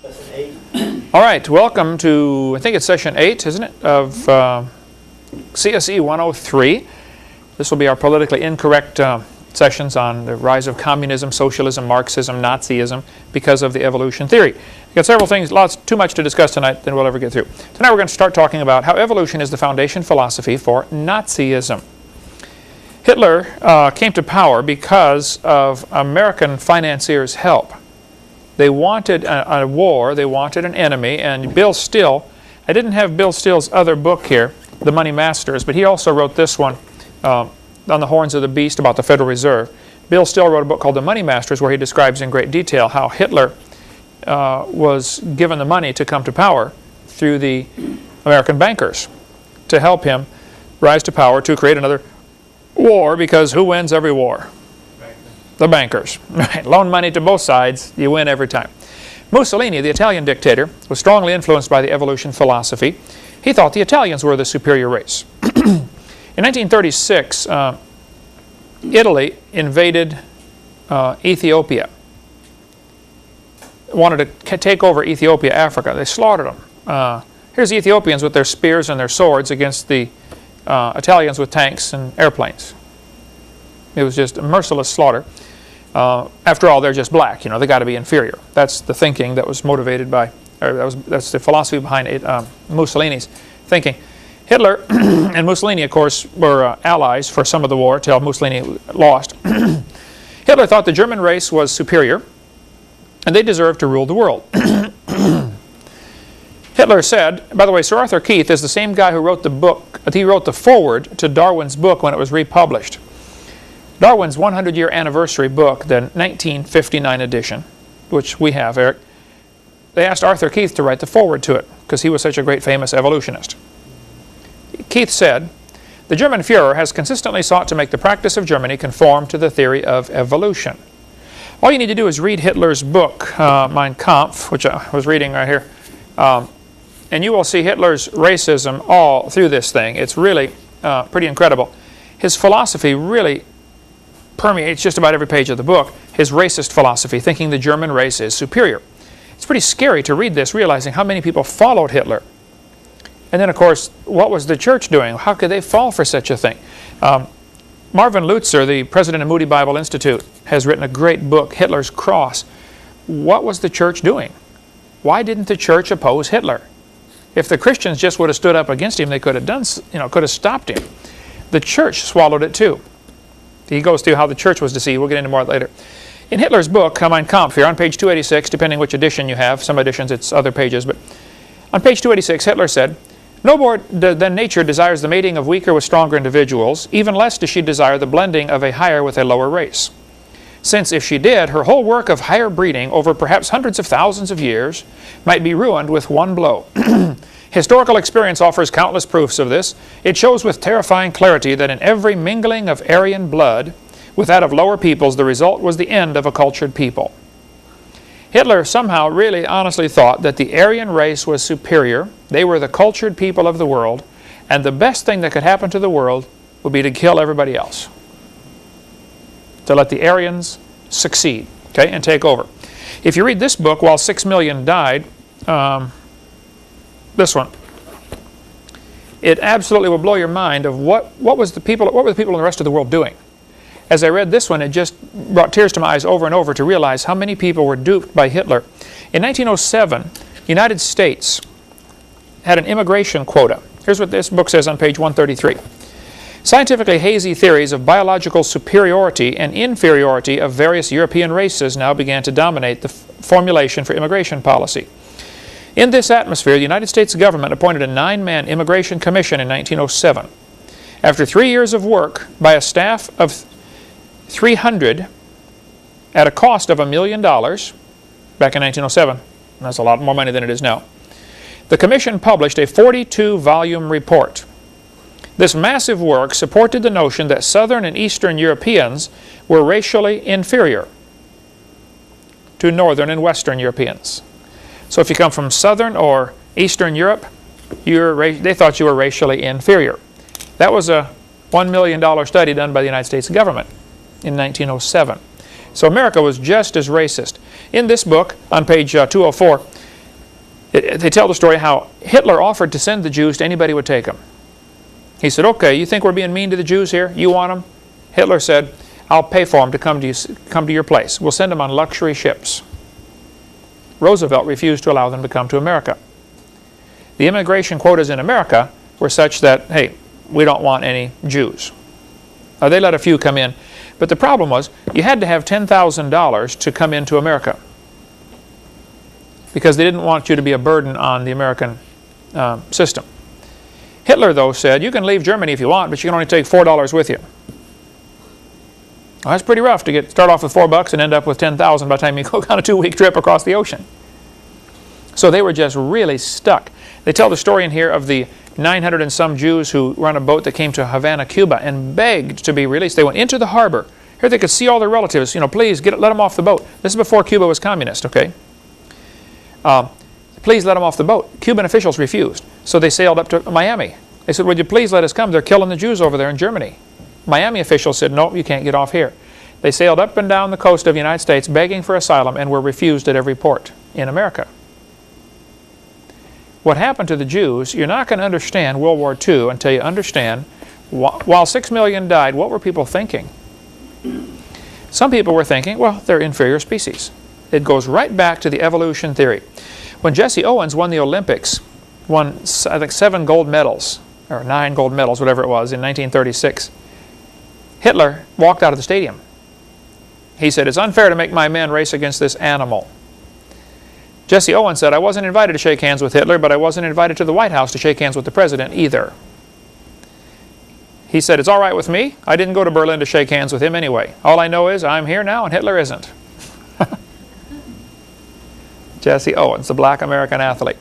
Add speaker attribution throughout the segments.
Speaker 1: All right, welcome to, I think it's session 8, isn't it, of CSE 103. This will be our politically incorrect sessions on the rise of communism, socialism, Marxism, Nazism because of the evolution theory. We've got several things, too much to discuss tonight than we'll ever get through. Tonight we're going to start talking about how evolution is the foundation philosophy for Nazism. Hitler came to power because of American financiers' help. They wanted a war, they wanted an enemy, and Bill Still, I didn't have Bill Still's other book here, The Money Masters, but he also wrote this one, On the Horns of the Beast, about the Federal Reserve. Bill Still wrote a book called The Money Masters, where he describes in great detail how Hitler was given the money to come to power through the American bankers to help him rise to power to create another war, because who wins every war? The bankers. Right. Loan money to both sides, you win every time. Mussolini, the Italian dictator, was strongly influenced by the evolution philosophy. He thought the Italians were the superior race. In 1936, Italy invaded Ethiopia. Wanted to take over Ethiopia, Africa. They slaughtered them. Here's the Ethiopians with their spears and their swords against the Italians with tanks and airplanes. It was just a merciless slaughter. After all, they're just black. You know, they got to be inferior. That's the thinking that was motivated by, or that's the philosophy behind Mussolini's thinking. Hitler and Mussolini, of course, were allies for some of the war till Mussolini lost. Hitler thought the German race was superior, and they deserved to rule the world. Hitler said, by the way, Sir Arthur Keith is the same guy who wrote the book, he wrote the foreword to Darwin's book when it was republished. Darwin's 100-year anniversary book, the 1959 edition, which we have, Eric, they asked Arthur Keith to write the foreword to it because he was such a great famous evolutionist. Keith said, "The German Führer has consistently sought to make the practice of Germany conform to the theory of evolution." All you need to do is read Hitler's book, Mein Kampf, which I was reading right here, and you will see Hitler's racism all through this thing. It's really pretty incredible. His philosophy really permeates just about every page of the book, his racist philosophy, thinking the German race is superior. It's pretty scary to read this, realizing how many people followed Hitler. And then, of course, what was the church doing? How could they fall for such a thing? Marvin Lutzer, the president of Moody Bible Institute, has written a great book, Hitler's Cross. What was the church doing? Why didn't the church oppose Hitler? If the Christians just would have stood up against him, they could have done, could have stopped him. The church swallowed it too. He goes through how the church was deceived. We'll get into more later. In Hitler's book, Mein Kampf, here on page 286, depending which edition you have, some editions it's other pages, but on page 286, Hitler said, "No more than nature desires the mating of weaker with stronger individuals, even less does she desire the blending of a higher with a lower race. Since if she did, her whole work of higher breeding over perhaps hundreds of thousands of years might be ruined with one blow." Historical experience offers countless proofs of this. It shows with terrifying clarity that in every mingling of Aryan blood with that of lower peoples, the result was the end of a cultured people. Hitler somehow really honestly thought that the Aryan race was superior. They were the cultured people of the world, and the best thing that could happen to the world would be to kill everybody else. To let the Aryans succeed, okay, and take over. If you read this book, While 6 Million Died, this one, it absolutely will blow your mind of what were the people in the rest of the world doing. As I read this one, it just brought tears to my eyes over and over to realize how many people were duped by Hitler. In 1907, the United States had an immigration quota. Here's what this book says on page 133. "Scientifically hazy theories of biological superiority and inferiority of various European races now began to dominate the formulation for immigration policy. In this atmosphere, the United States government appointed a 9-man immigration commission in 1907. After 3 years of work by a staff of 300 at a cost of $1 million back in 1907, and that's a lot more money than it is now, the commission published a 42-volume report. This massive work supported the notion that Southern and Eastern Europeans were racially inferior to Northern and Western Europeans. So if you come from Southern or Eastern Europe, they thought you were racially inferior. That was a $1 million study done by the United States government in 1907. So America was just as racist. In this book, on page 204, They tell the story how Hitler offered to send the Jews to anybody who would take them. He said, okay, you think we're being mean to the Jews here? You want them? Hitler said, I'll pay for them to come to your place. We'll send them on luxury ships. Roosevelt refused to allow them to come to America. The immigration quotas in America were such that, hey, we don't want any Jews. They let a few come in. But the problem was, you had to have $10,000 to come into America, because they didn't want you to be a burden on the American system. Hitler, though, said, you can leave Germany if you want, but you can only take $4 with you. Well, that's pretty rough to start off with $4 and end up with $10,000 by the time you go on a 2-week trip across the ocean. So they were just really stuck. They tell the story in here of the 900 and some Jews who were on a boat that came to Havana, Cuba, and begged to be released. They went into the harbor. Here they could see all their relatives. Please let them off the boat. This is before Cuba was communist, okay? Please let them off the boat. Cuban officials refused. So they sailed up to Miami. They said, would you please let us come? They're killing the Jews over there in Germany. Miami officials said, no, you can't get off here. They sailed up and down the coast of the United States begging for asylum and were refused at every port in America. What happened to the Jews, you're not going to understand World War II until you understand, while 6 million died, what were people thinking? Some people were thinking, well, they're inferior species. It goes right back to the evolution theory. When Jesse Owens won the Olympics, won, I think, 7 gold medals, or 9 gold medals, whatever it was, in 1936, Hitler walked out of the stadium. He said, it's unfair to make my men race against this animal. Jesse Owens said, I wasn't invited to shake hands with Hitler, but I wasn't invited to the White House to shake hands with the president either. He said, it's all right with me. I didn't go to Berlin to shake hands with him anyway. All I know is I'm here now and Hitler isn't. Jesse Owens, the black American athlete.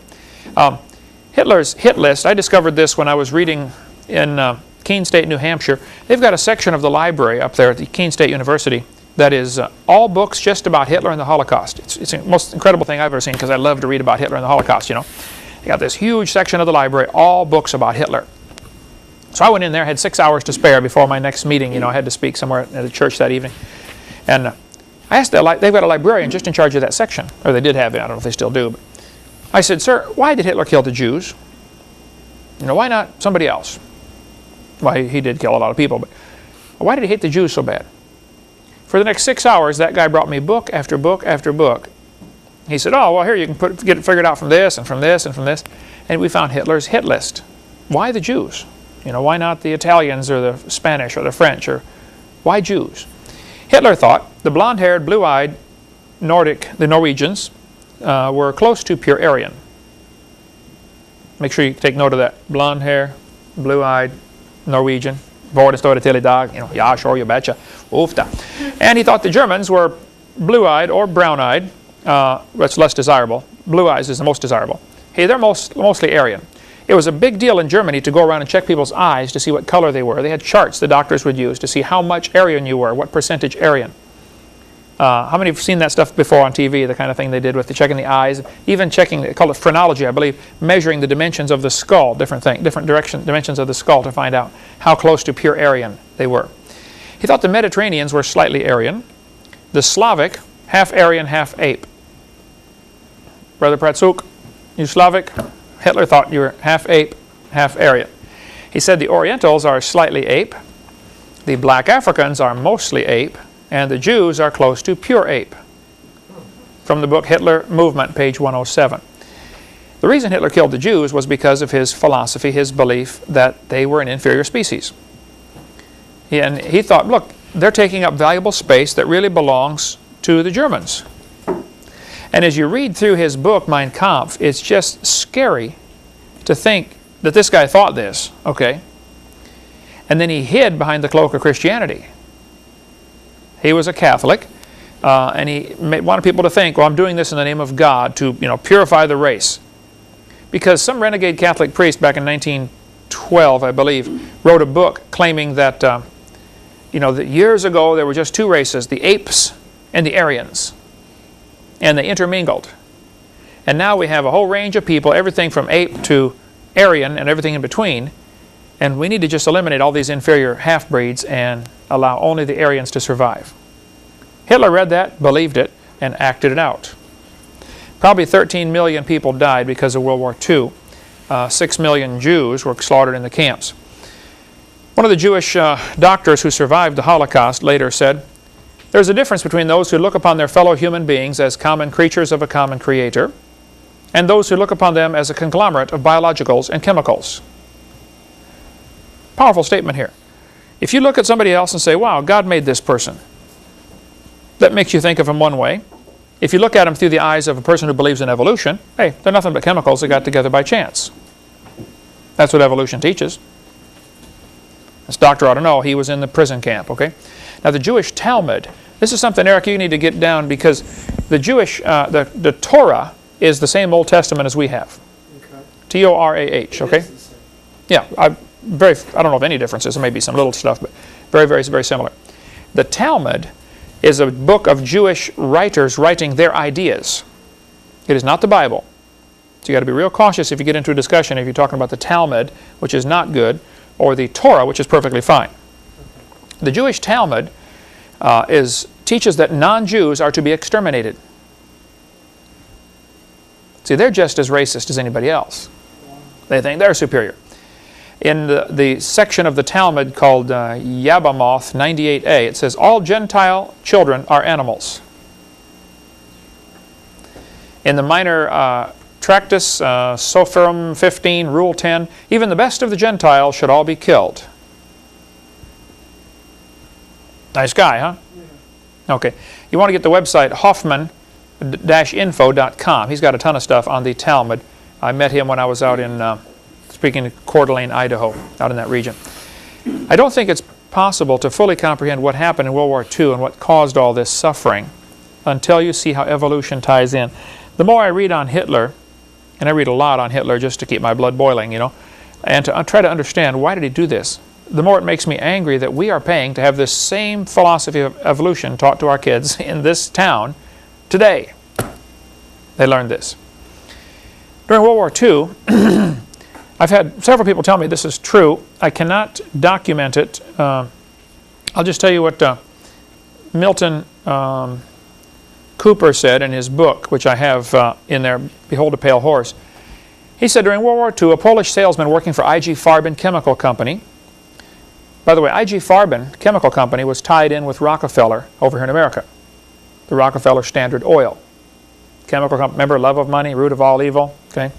Speaker 1: Hitler's hit list, I discovered this when I was reading in Keene State, New Hampshire. They've got a section of the library up there at the Keene State University that is all books just about Hitler and the Holocaust. It's the most incredible thing I've ever seen, because I love to read about Hitler and the Holocaust, They got this huge section of the library, all books about Hitler. So I went in there, had 6 hours to spare before my next meeting. I had to speak somewhere at a church that evening. And I asked, they've got a librarian just in charge of that section. Or they did have it, I don't know if they still do. But I said, sir, why did Hitler kill the Jews? Why not somebody else? Well, he did kill a lot of people, but why did he hate the Jews so bad? For the next 6 hours, that guy brought me book after book after book. He said, oh, well, here, you can get it figured out from this and from this and from this. And we found Hitler's hit list. Why the Jews? Why not the Italians or the Spanish or the French? Or why Jews? Hitler thought the blonde-haired, blue-eyed the Norwegians, were close to pure Aryan. Make sure you take note of that. Blonde hair, blue-eyed, Norwegian. Vår det står det till idag. Ja, sure, you betcha. Ofta. And he thought the Germans were blue-eyed or brown-eyed. That's less desirable. Blue eyes is the most desirable. Hey, they're mostly Aryan. It was a big deal in Germany to go around and check people's eyes to see what color they were. They had charts the doctors would use to see how much Aryan you were, what percentage Aryan. How many have seen that stuff before on TV, the kind of thing they did with checking the eyes, even checking, they call it phrenology, I believe, measuring the dimensions of the skull, different dimensions of the skull to find out how close to pure Aryan they were. He thought the Mediterraneans were slightly Aryan, the Slavic, half Aryan, half ape. Brother Pratsuk, you Slavic? Hitler thought you were half ape, half Aryan. He said the Orientals are slightly ape, the black Africans are mostly ape, and the Jews are close to pure ape. From the book Hitler Movement, page 107. The reason Hitler killed the Jews was because of his philosophy, his belief that they were an inferior species. And he thought, look, they're taking up valuable space that really belongs to the Germans. And as you read through his book, Mein Kampf, it's just scary to think that this guy thought this, okay? And then he hid behind the cloak of Christianity. He was a Catholic, and he wanted people to think, well, I'm doing this in the name of God to, purify the race. Because some renegade Catholic priest back in 1912, I believe, wrote a book claiming that, that years ago there were just 2 races, the apes and the Aryans. And they intermingled. And now we have a whole range of people, everything from ape to Aryan and everything in between. And we need to just eliminate all these inferior half-breeds and allow only the Aryans to survive. Hitler read that, believed it, and acted it out. Probably 13 million people died because of World War II. 6 million Jews were slaughtered in the camps. One of the Jewish doctors who survived the Holocaust later said, "There's a difference between those who look upon their fellow human beings as common creatures of a common creator and those who look upon them as a conglomerate of biologicals and chemicals." Powerful statement here. If you look at somebody else and say, "Wow, God made this person," that makes you think of him one way. If you look at him through the eyes of a person who believes in evolution, hey, they're nothing but chemicals that got together by chance. That's what evolution teaches. This doctor ought to know. He was in the prison camp, okay? Now the Jewish Talmud, this is something, Eric, you need to get down, because the Jewish, the Torah is the same Old Testament as we have. Okay. T-O-R-A-H, okay? Yeah, I don't know of any differences. There may be some little stuff, but very, very, very similar. The Talmud is a book of Jewish writers writing their ideas. It is not the Bible. So you got to be real cautious if you get into a discussion if you're talking about the Talmud, which is not good, or the Torah, which is perfectly fine. The Jewish Talmud teaches that non-Jews are to be exterminated. See, they're just as racist as anybody else. They think they're superior. In the section of the Talmud called Yabamoth 98a, it says, all Gentile children are animals. In the minor Tractus, Sophorum 15, Rule 10, even the best of the Gentiles should all be killed. Nice guy, huh? Yeah. Okay. You want to get the website Hoffman-info.com. He's got a ton of stuff on the Talmud. I met him when I was out in, speaking of Coeur d'Alene, Idaho, out in that region. I don't think it's possible to fully comprehend what happened in World War II and what caused all this suffering until you see how evolution ties in. The more I read on Hitler, and I read a lot on Hitler just to keep my blood boiling, you know, and to try to understand why did he do this, the more it makes me angry that we are paying to have this same philosophy of evolution taught to our kids in this town today. They learned this. During World War II, I've had several people tell me this is true. I cannot document it. I'll just tell you what Milton Cooper said in his book, which I have in there, Behold a Pale Horse. He said during World War II, a Polish salesman working for I.G. Farben Chemical Company, by the way, I.G. Farben Chemical Company was tied in with Rockefeller over here in America, the Rockefeller Standard Oil. Chemical company, remember, love of money, root of all evil, okay?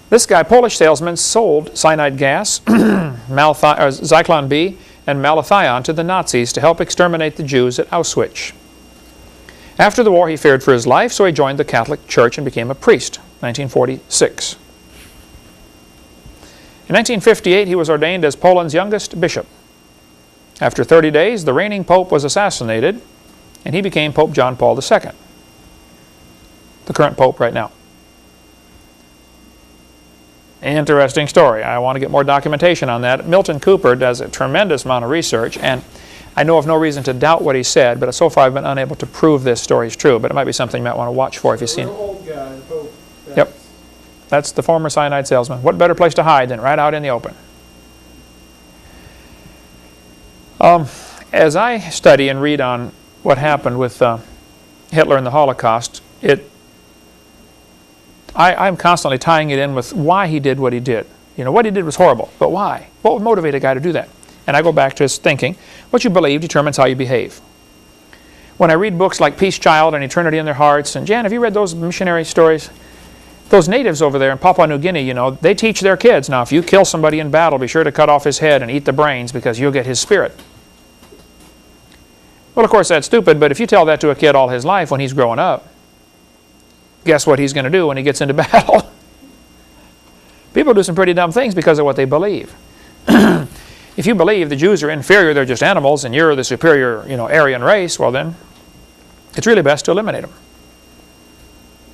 Speaker 1: This guy, Polish salesman, sold cyanide gas, Zyklon B, and malathion to the Nazis to help exterminate the Jews at Auschwitz. After the war, he feared for his life, so he joined the Catholic Church and became a priest, 1946. In 1958, he was ordained as Poland's youngest bishop. After 30 days, the reigning pope was assassinated, and he became Pope John Paul II, the current pope right now. Interesting story. I want to get more documentation on that. Milton Cooper does a tremendous amount of research, and I know of no reason to doubt what he said, but so far I've been unable to prove this story is true, but it might be something you might want to watch for if you've seen it.
Speaker 2: Old guy, the Pope.
Speaker 1: Yep. That's the former cyanide salesman. What better place to hide than right out in the open? As I study and read on what happened with Hitler and the Holocaust, I'm constantly tying it in with why he did what he did. You know, what he did was horrible, but why? What would motivate a guy to do that? And I go back to his thinking. What you believe determines how you behave. When I read books like Peace Child and Eternity in Their Hearts, and Jan, have you read those missionary stories? Those natives over there in Papua New Guinea, you know, they teach their kids, now if you kill somebody in battle, be sure to cut off his head and eat the brains because you'll get his spirit. Well, of course, that's stupid, but if you tell that to a kid all his life when he's growing up, guess what he's going to do when he gets into battle? People do some pretty dumb things because of what they believe. If you believe the Jews are inferior, they're just animals, and you're the superior, you know, Aryan race, well then, it's really best to eliminate them.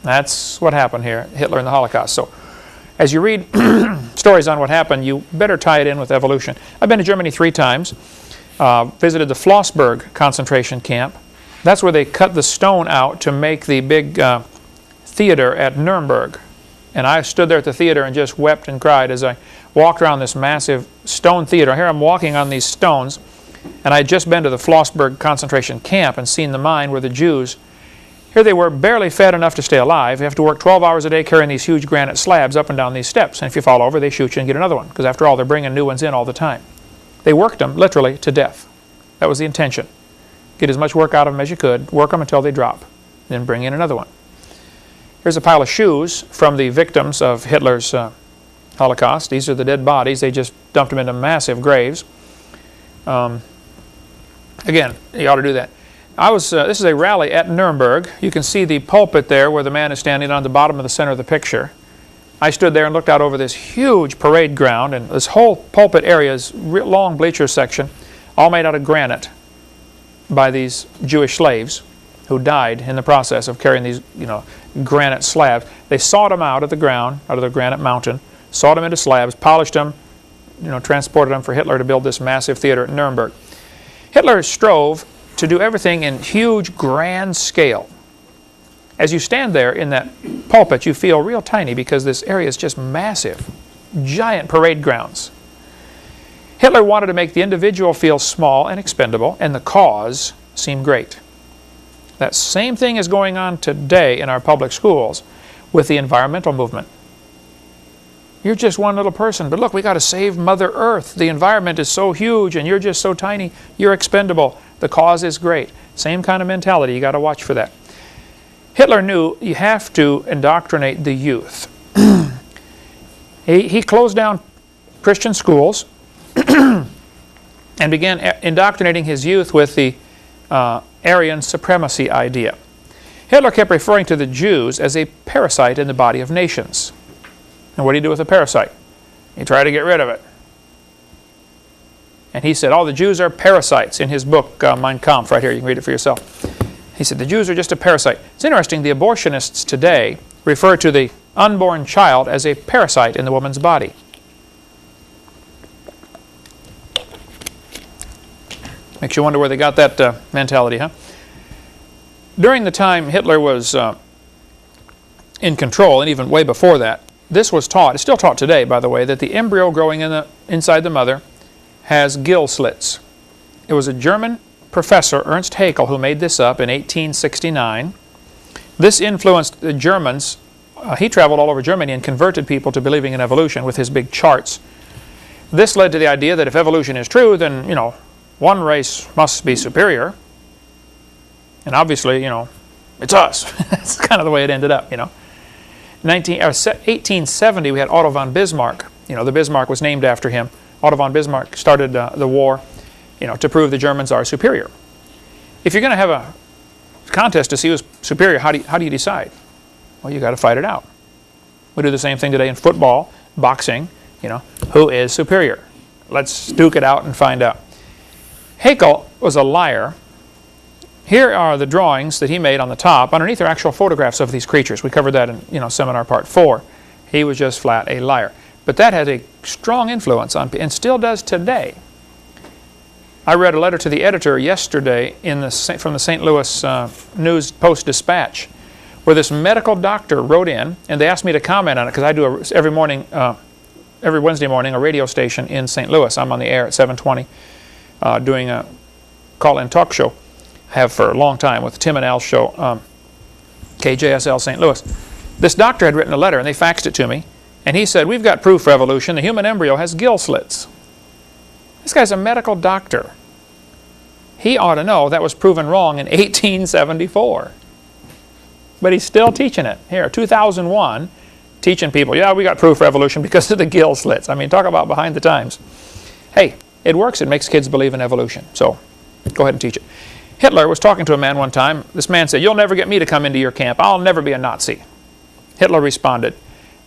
Speaker 1: That's what happened here, Hitler and the Holocaust. So, as you read stories on what happened, you better tie it in with evolution. I've been to Germany 3 times, visited the Flossburg concentration camp. That's where they cut the stone out to make the big theater at Nuremberg. And I stood there at the theater and just wept and cried as I walked around this massive stone theater. Here I'm walking on these stones, and I had just been to the Flossburg concentration camp and seen the mine where the Jews Here they were, barely fed enough to stay alive. They have to work 12 hours a day carrying these huge granite slabs up and down these steps. And if you fall over, they shoot you and get another one. Because after all, they're bringing new ones in all the time. They worked them, literally, to death. That was the intention. Get as much work out of them as you could, work them until they drop, then bring in another one. Here's a pile of shoes from the victims of Hitler's Holocaust. These are the dead bodies. They just dumped them into massive graves. Again, you ought to do that. This is a rally at Nuremberg. You can see the pulpit there where the man is standing on the bottom of the center of the picture. I stood there and looked out over this huge parade ground, and this whole pulpit area is long bleacher section, all made out of granite by these Jewish slaves who died in the process of carrying these, granite slabs. They sawed them out of the ground, out of the granite mountain, sawed them into slabs, polished them, transported them for Hitler to build this massive theater at Nuremberg. Hitler strove to do everything in huge, grand scale. As you stand there in that pulpit, you feel real tiny because this area is just massive, giant parade grounds. Hitler wanted to make the individual feel small and expendable, and the cause seem great. That same thing is going on today in our public schools with the environmental movement. You're just one little person, but look, we got to save Mother Earth. The environment is so huge and you're just so tiny, you're expendable. The cause is great. Same kind of mentality, you got to watch for that. Hitler knew you have to indoctrinate the youth. He closed down Christian schools and began indoctrinating his youth with the Aryan supremacy idea. Hitler kept referring to the Jews as a parasite in the body of nations. And what do you do with a parasite? You try to get rid of it. And he said, the Jews are parasites in his book, Mein Kampf, right here. You can read it for yourself. He said, the Jews are just a parasite. It's interesting, the abortionists today refer to the unborn child as a parasite in the woman's body. Makes you wonder where they got that mentality, huh? During the time Hitler was in control, and even way before that, this was taught, it's still taught today, by the way, that the embryo growing inside the mother has gill slits. It was a German professor, Ernst Haeckel, who made this up in 1869. This influenced the Germans. He traveled all over Germany and converted people to believing in evolution with his big charts. This led to the idea that if evolution is true, then, one race must be superior. And obviously, it's us. That's kind of the way it ended up, 1870, we had Otto von Bismarck. The Bismarck was named after him. Otto von Bismarck started the war, to prove the Germans are superior. If you're going to have a contest to see who's superior, how do you decide? Well, you got to fight it out. We do the same thing today in football, boxing. Who is superior? Let's duke it out and find out. Haeckel was a liar. Here are the drawings that he made on the top. Underneath are actual photographs of these creatures. We covered that in seminar part 4. He was just flat a liar. But that had a strong influence on, and still does today. I read a letter to the editor yesterday from the St. Louis News Post-Dispatch, where this medical doctor wrote in, and they asked me to comment on it because I do every Wednesday morning a radio station in St. Louis. I'm on the air at 7:20 doing a call-in talk show. Have for a long time with Tim and Al's show, KJSL St. Louis. This doctor had written a letter and they faxed it to me, and he said, we've got proof for evolution. The human embryo has gill slits. This guy's a medical doctor. He ought to know that was proven wrong in 1874. But he's still teaching it. Here, 2001, teaching people, yeah, we got proof for evolution because of the gill slits. I mean, talk about behind the times. Hey, it works. It makes kids believe in evolution. So go ahead and teach it. Hitler was talking to a man one time. This man said, you'll never get me to come into your camp. I'll never be a Nazi. Hitler responded,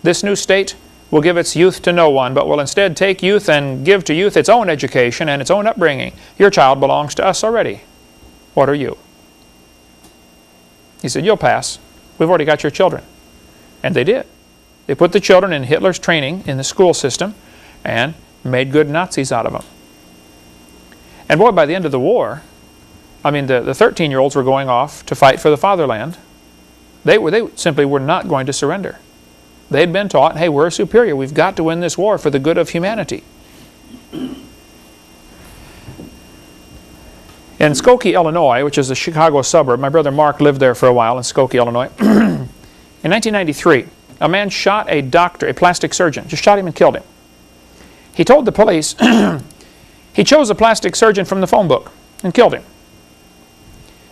Speaker 1: this new state will give its youth to no one, but will instead take youth and give to youth its own education and its own upbringing. Your child belongs to us already. What are you? He said, you'll pass. We've already got your children. And they did. They put the children in Hitler's training in the school system and made good Nazis out of them. And boy, by the end of the war, I mean, the 13-year-olds were going off to fight for the fatherland. They simply were not going to surrender. They'd been taught, hey, we're superior. We've got to win this war for the good of humanity. In In Skokie, Illinois, which is a Chicago suburb, my brother Mark lived there for a while in Skokie, Illinois. In 1993, a man shot a doctor, a plastic surgeon, just shot him and killed him. He told the police he chose a plastic surgeon from the phone book and killed him.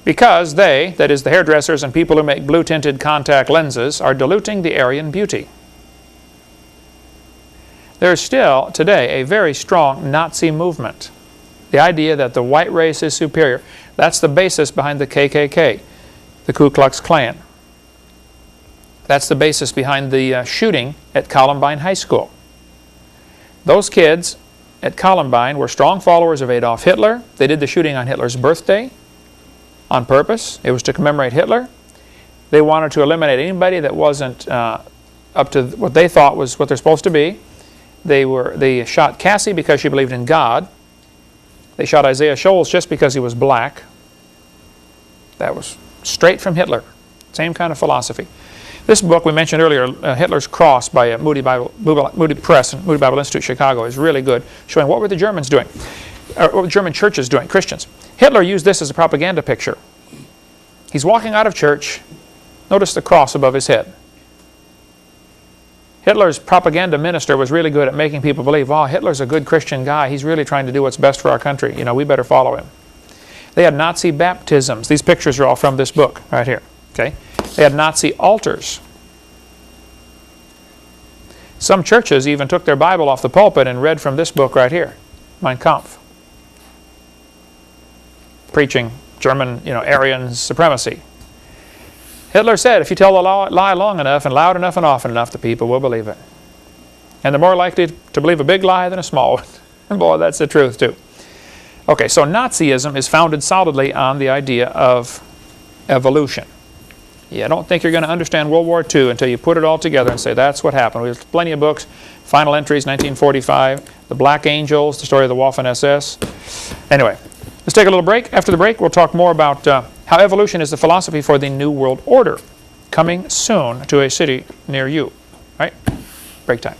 Speaker 1: Because they, that is the hairdressers and people who make blue-tinted contact lenses, are diluting the Aryan beauty. There is still, today, a very strong Nazi movement. The idea that the white race is superior. That's the basis behind the KKK, the Ku Klux Klan. That's the basis behind the shooting at Columbine High School. Those kids at Columbine were strong followers of Adolf Hitler. They did the shooting on Hitler's birthday on purpose. It was to commemorate Hitler. They wanted to eliminate anybody that wasn't up to what they thought was what they're supposed to be. They shot Cassie because she believed in God. They shot Isaiah Shoals just because he was black. That was straight from Hitler. Same kind of philosophy. This book we mentioned earlier, Hitler's Cross by Moody Press and Moody Bible Institute, Chicago, is really good, showing what were the Germans doing, or what were German churches doing, Christians. Hitler used this as a propaganda picture. He's walking out of church. Notice the cross above his head. Hitler's propaganda minister was really good at making people believe, oh, Hitler's a good Christian guy. He's really trying to do what's best for our country. You know, we better follow him. They had Nazi baptisms. These pictures are all from this book right here. Okay? They had Nazi altars. Some churches even took their Bible off the pulpit and read from this book right here, Mein Kampf, preaching German, Aryan supremacy. Hitler said, if you tell the lie long enough and loud enough and often enough, the people will believe it. And they're more likely to believe a big lie than a small one. And boy, that's the truth too. Okay, so Nazism is founded solidly on the idea of evolution. I don't think you're going to understand World War II until you put it all together and say that's what happened. We have plenty of books, Final Entries, 1945, The Black Angels, the story of the Waffen-SS. Anyway, let's take a little break. After the break, we'll talk more about how evolution is the philosophy for the New World Order, coming soon to a city near you. All right? Break time.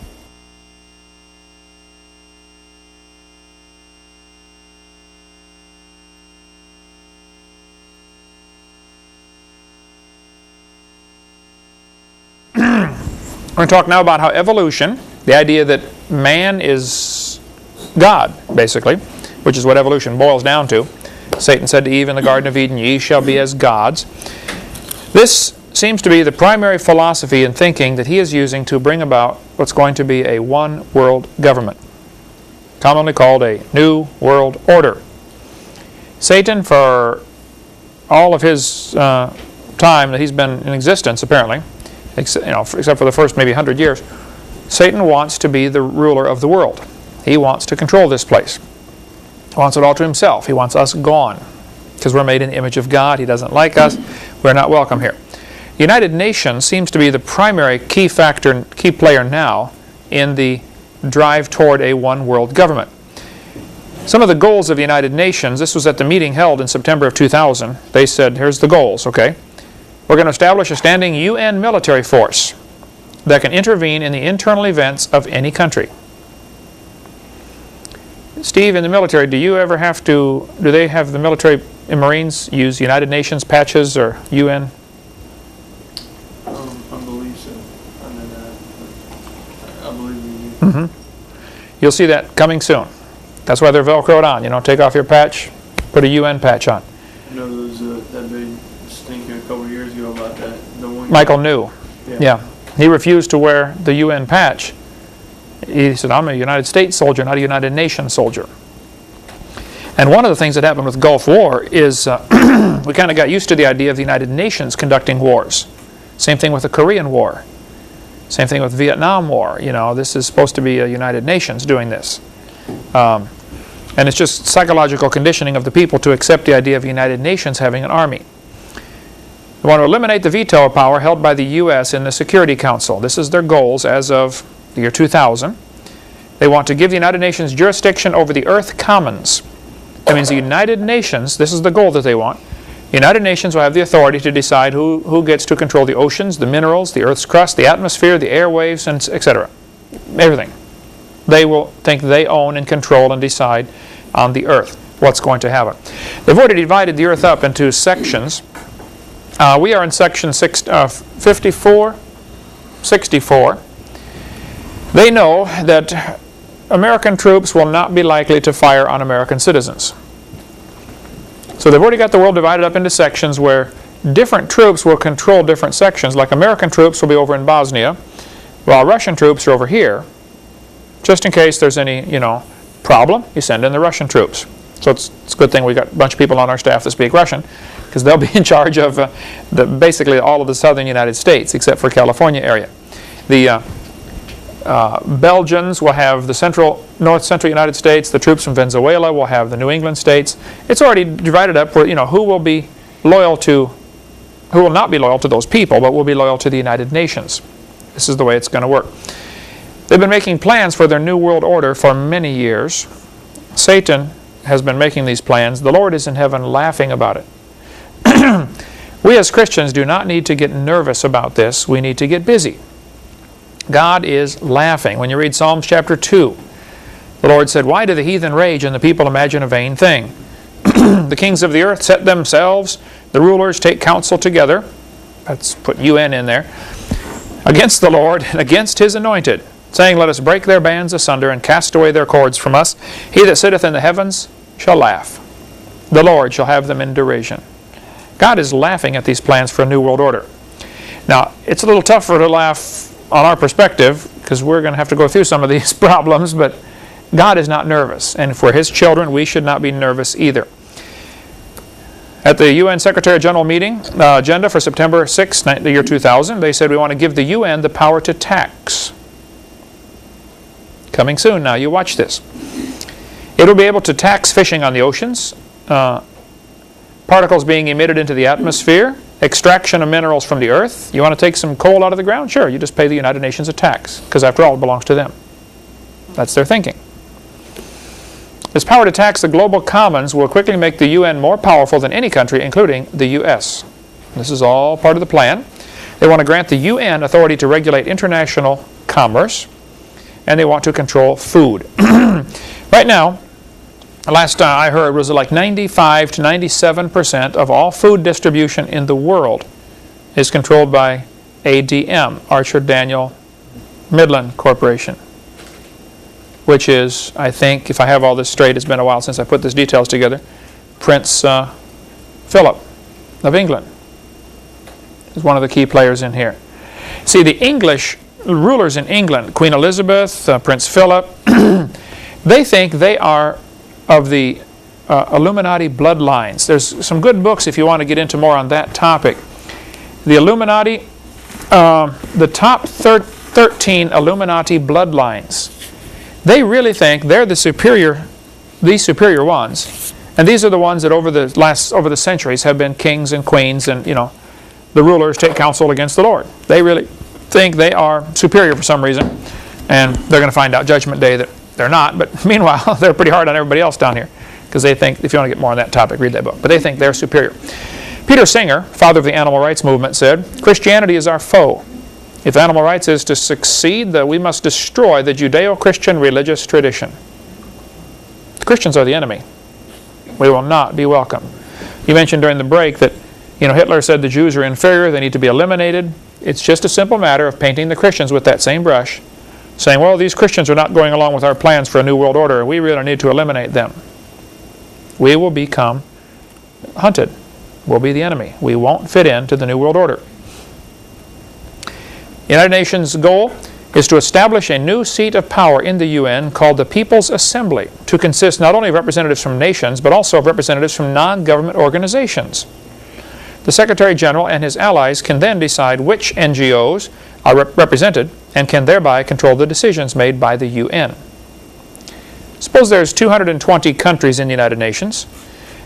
Speaker 1: We're going to talk now about how evolution, the idea that man is God, basically, which is what evolution boils down to. Satan said to Eve in the Garden of Eden, ye shall be as gods. This seems to be the primary philosophy and thinking that he is using to bring about what's going to be a one-world government, commonly called a New World Order. Satan, for all of his time that he's been in existence, apparently, except for the first maybe 100 years, Satan wants to be the ruler of the world. He wants to control this place. He wants it all to himself. He wants us gone because we're made in the image of God. He doesn't like us. We're not welcome here. The United Nations seems to be the primary key factor, key player now in the drive toward a one-world government. Some of the goals of the United Nations, this was at the meeting held in September of 2000. They said, here's the goals, okay? We're going to establish a standing UN military force that can intervene in the internal events of any country. Steve, in the military, do they have the military and Marines use United Nations patches or UN?
Speaker 2: I believe so. I believe we do.
Speaker 1: You'll see that coming soon. That's why they're Velcroed on. Take off your patch, put a UN patch on.
Speaker 2: There was that big stinker a couple of years ago about that.
Speaker 1: Michael knew. Yeah. He refused to wear the UN patch. He said, I'm a United States soldier, not a United Nations soldier. And one of the things that happened with the Gulf War is we kind of got used to the idea of the United Nations conducting wars. Same thing with the Korean War. Same thing with Vietnam War. This is supposed to be a United Nations doing this. And it's just psychological conditioning of the people to accept the idea of the United Nations having an army. They want to eliminate the veto power held by the U.S. in the Security Council. This is their goals as of the year 2000. They want to give the United Nations jurisdiction over the Earth Commons. That means the United Nations, this is the goal that they want, the United Nations will have the authority to decide who gets to control the oceans, the minerals, the Earth's crust, the atmosphere, the airwaves, and etc. Everything. They will think they own and control and decide on the Earth. what's going to happen. They've already divided the earth up into sections. We are in section 64. They know that American troops will not be likely to fire on American citizens. So they've already got the world divided up into sections where different troops will control different sections. Like American troops will be over in Bosnia, while Russian troops are over here. Just in case there's any, problem, you send in the Russian troops. So it's a good thing we've got a bunch of people on our staff that speak Russian, because they'll be in charge of basically all of the southern United States, except for California area. The Belgians will have the north central United States. The troops from Venezuela will have the New England states. It's already divided up where, who will not be loyal to those people, but will be loyal to the United Nations. This is the way it's going to work. They've been making plans for their new world order for many years. Satan has been making these plans. The Lord is in heaven laughing about it. We as Christians do not need to get nervous about this. We need to get busy. God is laughing. When you read Psalms chapter 2, the Lord said, "Why do the heathen rage and the people imagine a vain thing? The kings of the earth set themselves, the rulers take counsel together." Let's put UN in there. "Against the Lord and against His anointed, saying, Let us break their bands asunder and cast away their cords from us. He that sitteth in the heavens shall laugh. The Lord shall have them in derision." God is laughing at these plans for a new world order. Now, it's a little tougher to laugh on our perspective, because we're going to have to go through some of these problems, but God is not nervous. And for His children, we should not be nervous either. At the UN Secretary General meeting agenda for September 6, the year 2000, they said we want to give the UN the power to tax. Coming soon now, you watch this. It will be able to tax fishing on the oceans, particles being emitted into the atmosphere, extraction of minerals from the earth. You want to take some coal out of the ground? Sure, you just pay the United Nations a tax, because after all, it belongs to them. That's their thinking. This power to tax the global commons will quickly make the UN more powerful than any country, including the U.S. This is all part of the plan. They want to grant the UN authority to regulate international commerce, and they want to control food. Right now, last I heard, was like 95 to 97% of all food distribution in the world is controlled by ADM, Archer Daniel Midland Corporation, which is, I think, if I have all this straight, it's been a while since I put these details together, Prince Philip of England is one of the key players in here. See, the English rulers in England, Queen Elizabeth, Prince Philip, they think they are of the Illuminati bloodlines. There's some good books if you want to get into more on that topic. The Illuminati, the top 13 Illuminati bloodlines, they really think they're the superior ones, and these are the ones that over the centuries have been kings and queens, and the rulers take counsel against the Lord. They really think they are superior for some reason, and they're going to find out Judgment Day that they're not. But meanwhile, they're pretty hard on everybody else down here, because they think, if you want to get more on that topic, read that book. But they think they're superior. Peter Singer, father of the animal rights movement, said, "Christianity is our foe. If animal rights is to succeed, we must destroy the Judeo-Christian religious tradition." The Christians are the enemy. We will not be welcome. You mentioned during the break that Hitler said the Jews are inferior, they need to be eliminated. It's just a simple matter of painting the Christians with that same brush, saying, well, these Christians are not going along with our plans for a new world order. We really need to eliminate them. We will become hunted. We'll be the enemy. We won't fit into the new world order. The United Nations' goal is to establish a new seat of power in the UN called the People's Assembly, to consist not only of representatives from nations, but also of representatives from non-government organizations. The Secretary General and his allies can then decide which NGOs are represented, and can thereby control the decisions made by the UN. Suppose there's 220 countries in the United Nations,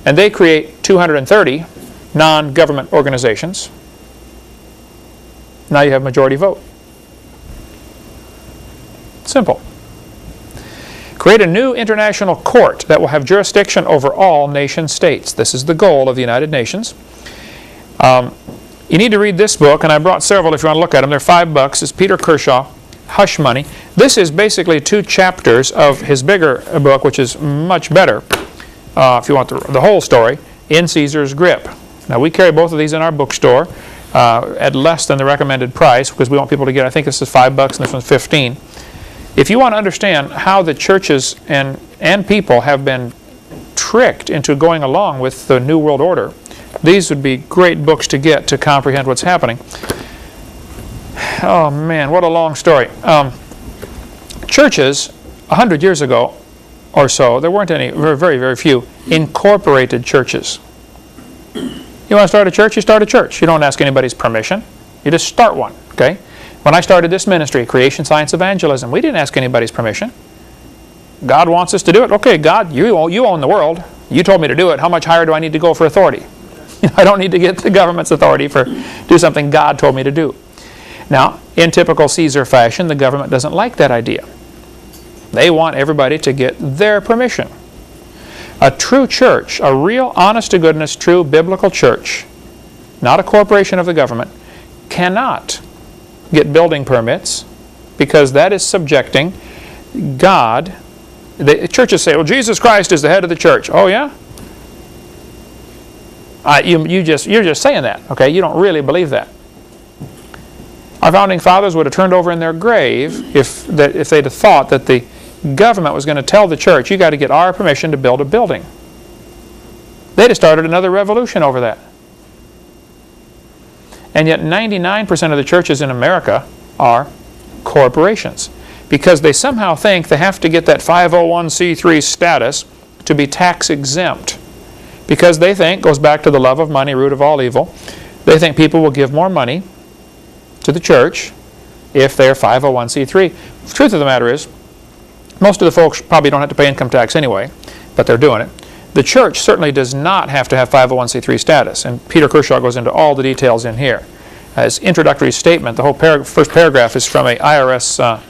Speaker 1: and they create 230 non-government organizations. Now you have majority vote. Simple. Create a new international court that will have jurisdiction over all nation states. This is the goal of the United Nations. You need to read this book, and I brought several if you want to look at them. They're $5. It's Peter Kershaw, Hush Money. This is basically 2 chapters of his bigger book, which is much better. if you want the whole story, in Caesar's Grip. Now we carry both of these in our bookstore at less than the recommended price because we want people to get, I think this is $5 and this one's $15. If you want to understand how the churches and people have been tricked into going along with the New World Order, these would be great books to get to comprehend what's happening. Oh man, what a long story. Churches, 100 years ago or so, there weren't any, very, very few, incorporated churches. You want to start a church? You start a church. You don't ask anybody's permission. You just start one, okay? When I started this ministry, Creation Science Evangelism, we didn't ask anybody's permission. God wants us to do it. Okay, God, you own the world. You told me to do it. How much higher do I need to go for authority? I don't need to get the government's authority for do something God told me to do. Now, in typical Caesar fashion, the government doesn't like that idea. They want everybody to get their permission. A true church, a real honest-to-goodness, true biblical church, not a corporation of the government, cannot get building permits because that is subjecting God. The churches say, well, Jesus Christ is the head of the church. Oh, yeah? You're just saying that, okay? You don't really believe that. Our founding fathers would have turned over in their grave if they'd have thought that the government was going to tell the church, you got to get our permission to build a building. They'd have started another revolution over that. And yet 99% of the churches in America are corporations because they somehow think they have to get that 501c3 status to be tax exempt. Because they think, goes back to the love of money, root of all evil, they think people will give more money to the church if they're 501c3. The truth of the matter is, most of the folks probably don't have to pay income tax anyway, but they're doing it. The church certainly does not have to have 501c3 status, and Peter Kershaw goes into all the details in here. His introductory statement, the whole first paragraph is from a IRS,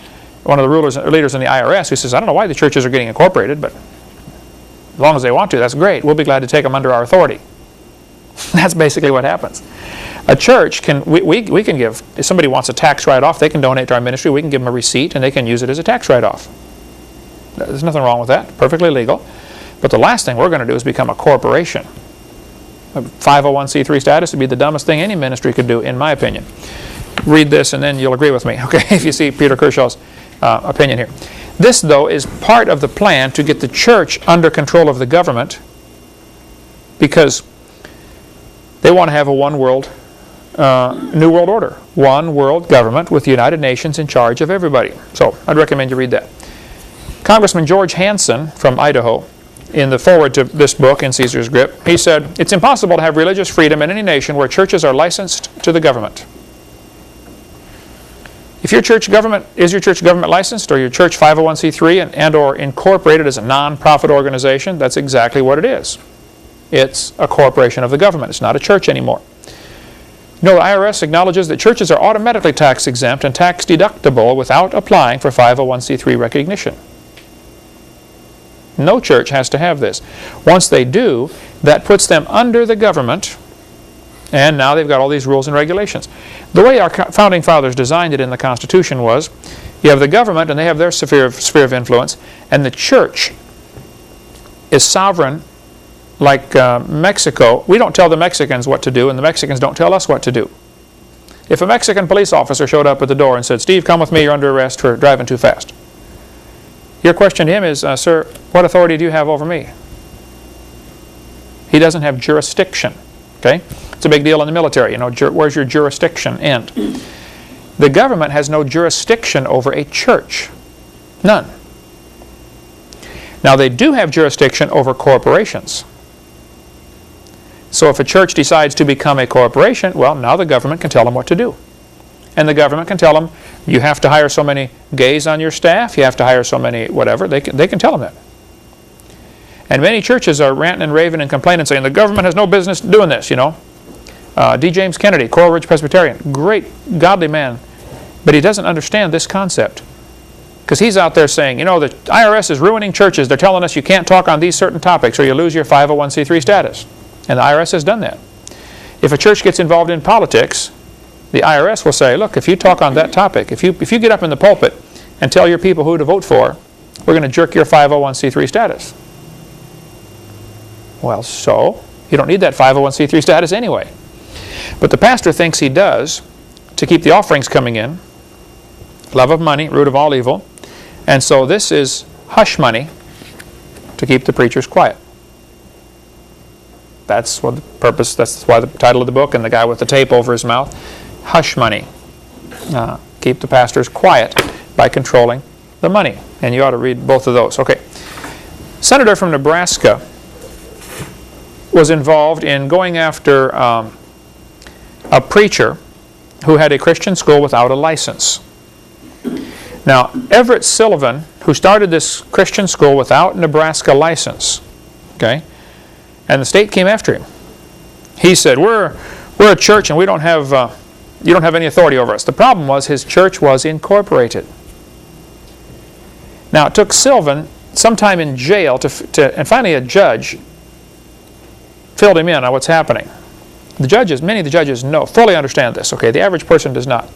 Speaker 1: one of the leaders in the IRS, who says, I don't know why the churches are getting incorporated, but as long as they want to, that's great. We'll be glad to take them under our authority. That's basically what happens. A church can, we can give, if somebody wants a tax write-off, they can donate to our ministry, we can give them a receipt, and they can use it as a tax write-off. There's nothing wrong with that, perfectly legal. But the last thing we're going to do is become a corporation. A 501c3 status would be the dumbest thing any ministry could do, in my opinion. Read this and then you'll agree with me, okay, if you see Peter Kershaw's opinion here. This, though, is part of the plan to get the church under control of the government because they want to have a one world, New World Order. One world government with the United Nations in charge of everybody. So I'd recommend you read that. Congressman George Hansen from Idaho, in the foreword to this book, In Caesar's Grip, he said, it's impossible to have religious freedom in any nation where churches are licensed to the government. If your church government, is your church government licensed, or your church 501c3 and or incorporated as a non-profit organization, that's exactly what it is. It's a corporation of the government. It's not a church anymore. You know, the IRS acknowledges that churches are automatically tax exempt and tax deductible without applying for 501c3 recognition. No church has to have this. Once they do, that puts them under the government, and now they've got all these rules and regulations. The way our founding fathers designed it in the Constitution was, you have the government and they have their sphere of influence, and the church is sovereign like Mexico. We don't tell the Mexicans what to do, and the Mexicans don't tell us what to do. If a Mexican police officer showed up at the door and said, Steve, come with me, you're under arrest for driving too fast. Your question to him is, sir, what authority do you have over me? He doesn't have jurisdiction. Okay? It's a big deal in the military. You know, where's your jurisdiction end? The government has no jurisdiction over a church. None. Now, they do have jurisdiction over corporations. So if a church decides to become a corporation, well, now the government can tell them what to do. And the government can tell them, you have to hire so many gays on your staff, you have to hire so many whatever. They can tell them that. And many churches are ranting and raving and complaining, saying the government has no business doing this, you know. D. James Kennedy, Coral Ridge Presbyterian, great godly man, but he doesn't understand this concept. Because he's out there saying, you know, the IRS is ruining churches. They're telling us you can't talk on these certain topics or you lose your 501c3 status. And the IRS has done that. If a church gets involved in politics, the IRS will say, look, if you talk on that topic, if you get up in the pulpit and tell your people who to vote for, we're going to jerk your 501c3 status. Well, so you don't need that 501c3 status anyway. But the pastor thinks he does to keep the offerings coming in. Love of money, root of all evil. And so this is hush money to keep the preachers quiet. That's what the purpose, that's why the title of the book and the guy with the tape over his mouth. Hush money. Keep the pastors quiet by controlling the money. And you ought to read both of those. Okay. Senator from Nebraska was involved in going after a preacher who had a Christian school without a license. Now, Everett Sullivan, who started this Christian school without Nebraska license, okay, and the state came after him. He said, we're a church and we don't have, you don't have any authority over us. The problem was his church was incorporated. Now, it took Sullivan some time in jail and finally a judge filled him in on what's happening. The judges, many of the judges fully understand this, okay? The average person does not.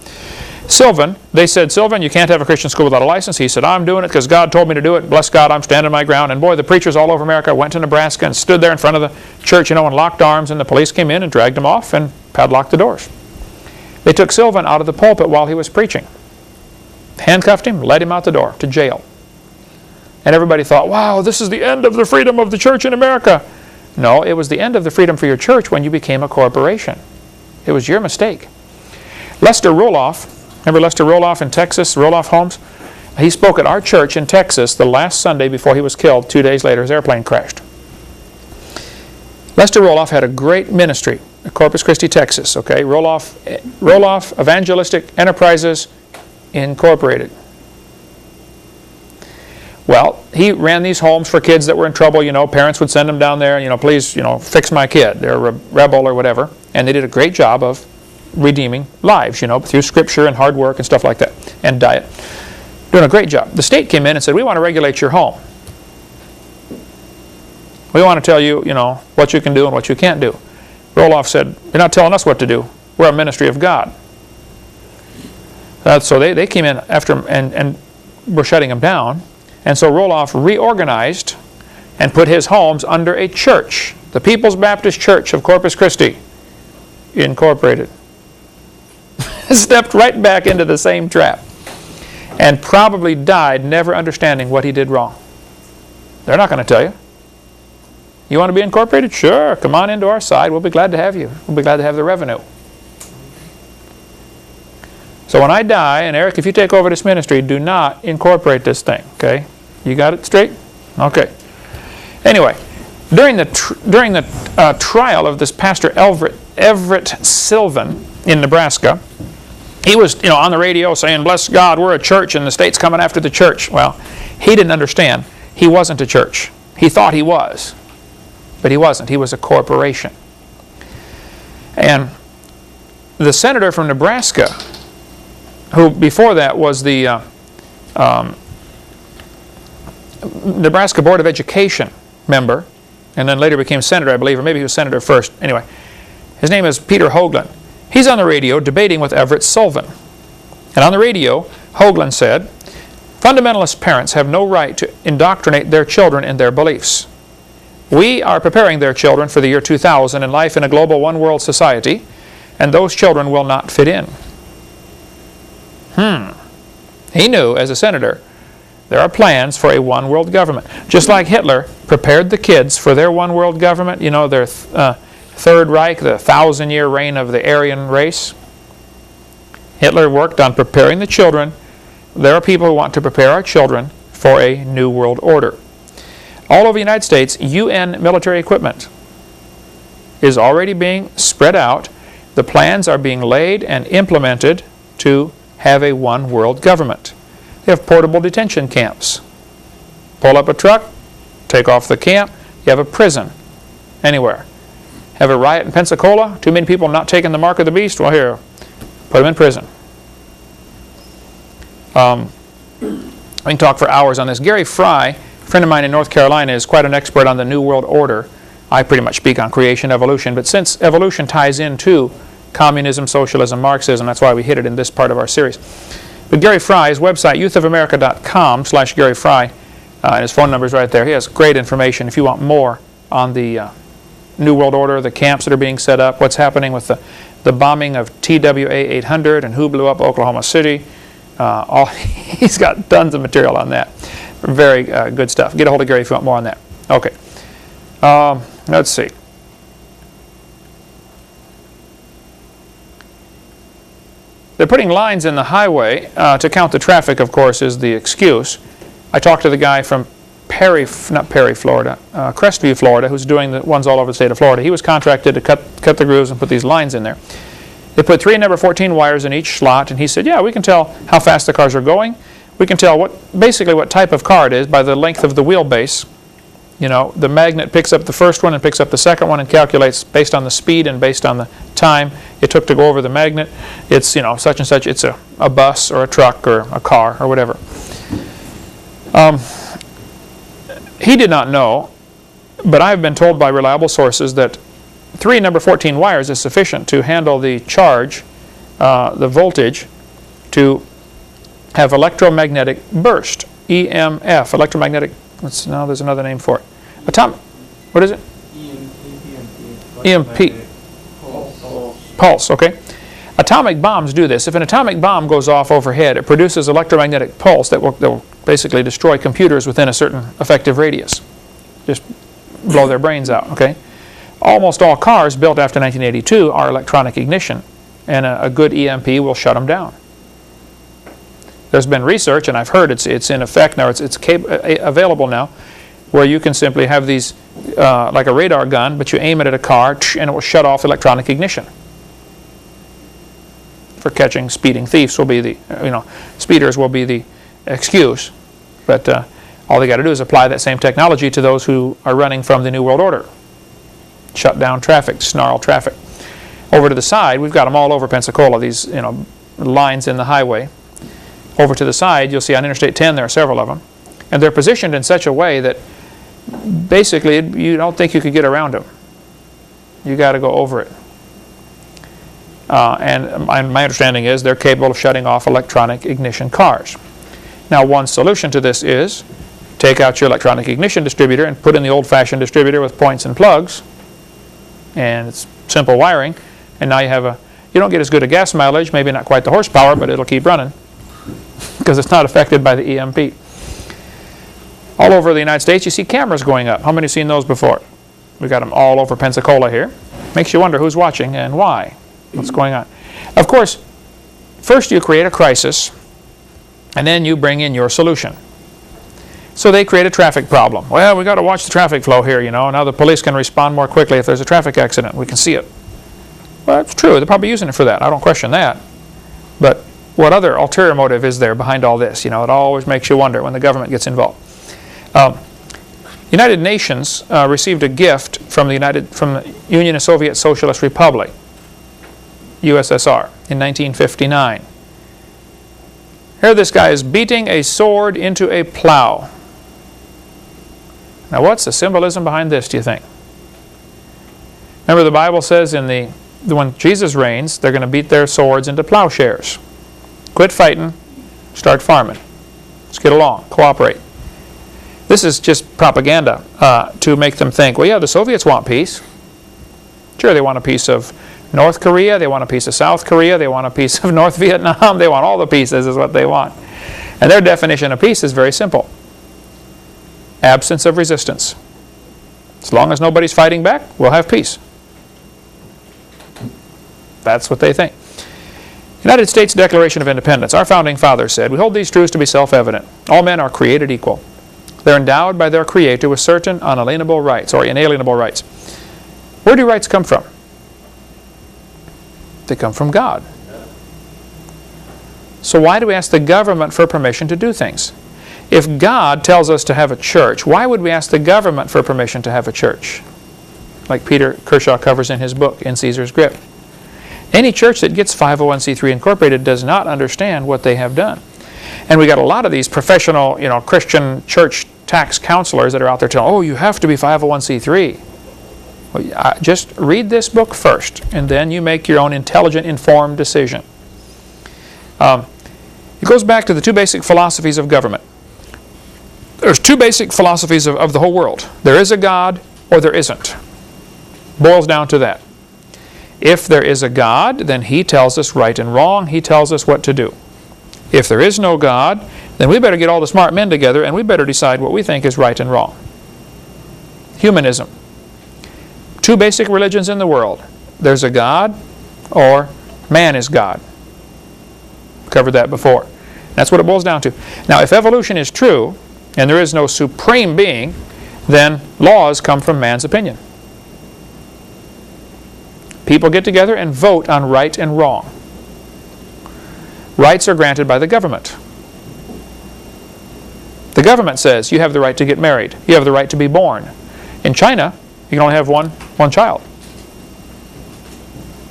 Speaker 1: Sullivan, they said, Sullivan, you can't have a Christian school without a license. He said, I'm doing it because God told me to do it. Bless God, I'm standing my ground. And boy, the preachers all over America went to Nebraska and stood there in front of the church, and locked arms, and the police came in and dragged him off and padlocked the doors. They took Sullivan out of the pulpit while he was preaching. Handcuffed him, led him out the door to jail. And everybody thought, wow, this is the end of the freedom of the church in America. No, it was the end of the freedom for your church when you became a corporation. It was your mistake. Lester Roloff, remember Lester Roloff in Texas, Roloff Homes? He spoke at our church in Texas the last Sunday before he was killed. 2 days later, his airplane crashed. Lester Roloff had a great ministry at Corpus Christi, Texas. Okay, Roloff Evangelistic Enterprises Incorporated. Well, he ran these homes for kids that were in trouble. Parents would send them down there, please, fix my kid. They're a rebel or whatever. And they did a great job of redeeming lives, through scripture and hard work and stuff like that, and diet. Doing a great job. The state came in and said, we want to regulate your home. We want to tell you, what you can do and what you can't do. Roloff said, you're not telling us what to do. We're a ministry of God. So they came in after him and were shutting him down. And so Roloff reorganized and put his homes under a church, the People's Baptist Church of Corpus Christi, Incorporated. Stepped right back into the same trap and probably died never understanding what he did wrong. They're not going to tell you. You want to be incorporated? Sure, come on into our side. We'll be glad to have you. We'll be glad to have the revenue. So when I die, and Eric, if you take over this ministry, do not incorporate this thing, okay? You got it straight? Okay. Anyway, during the trial of this Pastor Everett Sullivan in Nebraska, he was, on the radio saying, bless God, we're a church and the state's coming after the church. Well, he didn't understand. He wasn't a church. He thought he was, but he wasn't. He was a corporation. And the senator from Nebraska, who before that was the Nebraska Board of Education member, and then later became senator, I believe, or maybe he was senator first. Anyway, his name is Peter Hoagland. He's on the radio debating with Everett Sullivan. And on the radio, Hoagland said, fundamentalist parents have no right to indoctrinate their children in their beliefs. We are preparing their children for the year 2000 and life in a global one-world society, and those children will not fit in. He knew, as a senator, there are plans for a one-world government. Just like Hitler prepared the kids for their one-world government, their Third Reich, the 1,000-year reign of the Aryan race. Hitler worked on preparing the children. There are people who want to prepare our children for a new world order. All over the United States, UN military equipment is already being spread out. The plans are being laid and implemented to have a one-world government. They have portable detention camps. Pull up a truck, take off the camp, you have a prison anywhere. Have a riot in Pensacola, too many people not taking the mark of the beast, well here, put them in prison. We can talk for hours on this. Gary Fry, a friend of mine in North Carolina, is quite an expert on the New World Order. I pretty much speak on creation, evolution, but since evolution ties into communism, socialism, Marxism, that's why we hit it in this part of our series. But Gary Fry, his website, youthofamerica.com/Gary Fry, and his phone number is right there. He has great information if you want more on the New World Order, the camps that are being set up, what's happening with the bombing of TWA 800 and who blew up Oklahoma City. He's got tons of material on that. Very good stuff. Get a hold of Gary if you want more on that. Okay. Let's see. They're putting lines in the highway to count the traffic, of course, is the excuse. I talked to the guy from Crestview, Florida, who's doing the ones all over the state of Florida. He was contracted to cut the grooves and put these lines in there. They put 3 number 14 wires in each slot, and he said, yeah, we can tell how fast the cars are going. We can tell basically what type of car it is by the length of the wheelbase. You know, the magnet picks up the first one and picks up the second one and calculates based on the speed and based on the time it took to go over the magnet. It's, you know, such and such. It's a bus or a truck or a car or whatever. He did not know, but I have been told by reliable sources that 3 number 14 wires is sufficient to handle the charge, the voltage, to have electromagnetic burst, EMF, electromagnetic. Now there's another name for it. What is it? EMP. Pulse, okay. Atomic bombs do this. If an atomic bomb goes off overhead, it produces electromagnetic pulse that will basically destroy computers within a certain effective radius. Just blow their brains out, okay? Almost all cars built after 1982 are electronic ignition, and a good EMP will shut them down. There's been research, and I've heard it's in effect now, it's available now, where you can simply have these, like a radar gun, but you aim it at a car, and it will shut off electronic ignition. For catching speeding thieves will be the, speeders will be the excuse. But all they got to do is apply that same technology to those who are running from the New World Order. Shut down traffic, snarl traffic. Over to the side, we've got them all over Pensacola, these, lines in the highway. Over to the side, you'll see on Interstate 10 there are several of them. And they're positioned in such a way that basically you don't think you could get around them. You got to go over it. And my understanding is they're capable of shutting off electronic ignition cars. Now, one solution to this is take out your electronic ignition distributor and put in the old-fashioned distributor with points and plugs. And it's simple wiring. And now you have you don't get as good a gas mileage, maybe not quite the horsepower, but it'll keep running because it's not affected by the EMP. All over the United States, you see cameras going up. How many have seen those before? We've got them all over Pensacola here. Makes you wonder who's watching and why. What's going on? Of course, first you create a crisis, and then you bring in your solution. So they create a traffic problem. Well, we've got to watch the traffic flow here, Now the police can respond more quickly if there's a traffic accident. We can see it. Well, that's true. They're probably using it for that. I don't question that. But what other ulterior motive is there behind all this? It always makes you wonder when the government gets involved. United Nations received a gift from the Union of Soviet Socialist Republic, USSR, in 1959. Here this guy is beating a sword into a plow. Now what's the symbolism behind this, do you think? Remember the Bible says when Jesus reigns, they're going to beat their swords into plowshares. Quit fighting, start farming. Let's get along, cooperate. This is just propaganda to make them think, well, yeah, the Soviets want peace. Sure, they want a piece of North Korea, they want a piece of South Korea, they want a piece of North Vietnam, they want all the pieces is what they want. And their definition of peace is very simple. Absence of resistance. As long as nobody's fighting back, we'll have peace. That's what they think. United States Declaration of Independence. Our founding fathers said, we hold these truths to be self-evident. All men are created equal. They're endowed by their Creator with certain unalienable rights or inalienable rights. Where do rights come from? They come from God. So why do we ask the government for permission to do things? If God tells us to have a church, why would we ask the government for permission to have a church? Like Peter Kershaw covers in his book, In Caesar's Grip. Any church that gets 501c3 incorporated does not understand what they have done. And we got a lot of these professional, Christian church tax counselors that are out there telling, oh, you have to be 501c3. Well, just read this book first, and then you make your own intelligent, informed decision. It goes back to the 2 basic philosophies of government. There's 2 basic philosophies of the whole world. There is a God, or there isn't. Boils down to that. If there is a God, then He tells us right and wrong. He tells us what to do. If there is no God, then we better get all the smart men together and we better decide what we think is right and wrong. Humanism. Two basic religions in the world. There's a God, or man is God. Covered that before. That's what it boils down to. Now, if evolution is true, and there is no supreme being, then laws come from man's opinion. People get together and vote on right and wrong. Rights are granted by the government. The government says you have the right to get married. You have the right to be born. In China, you can only have one child.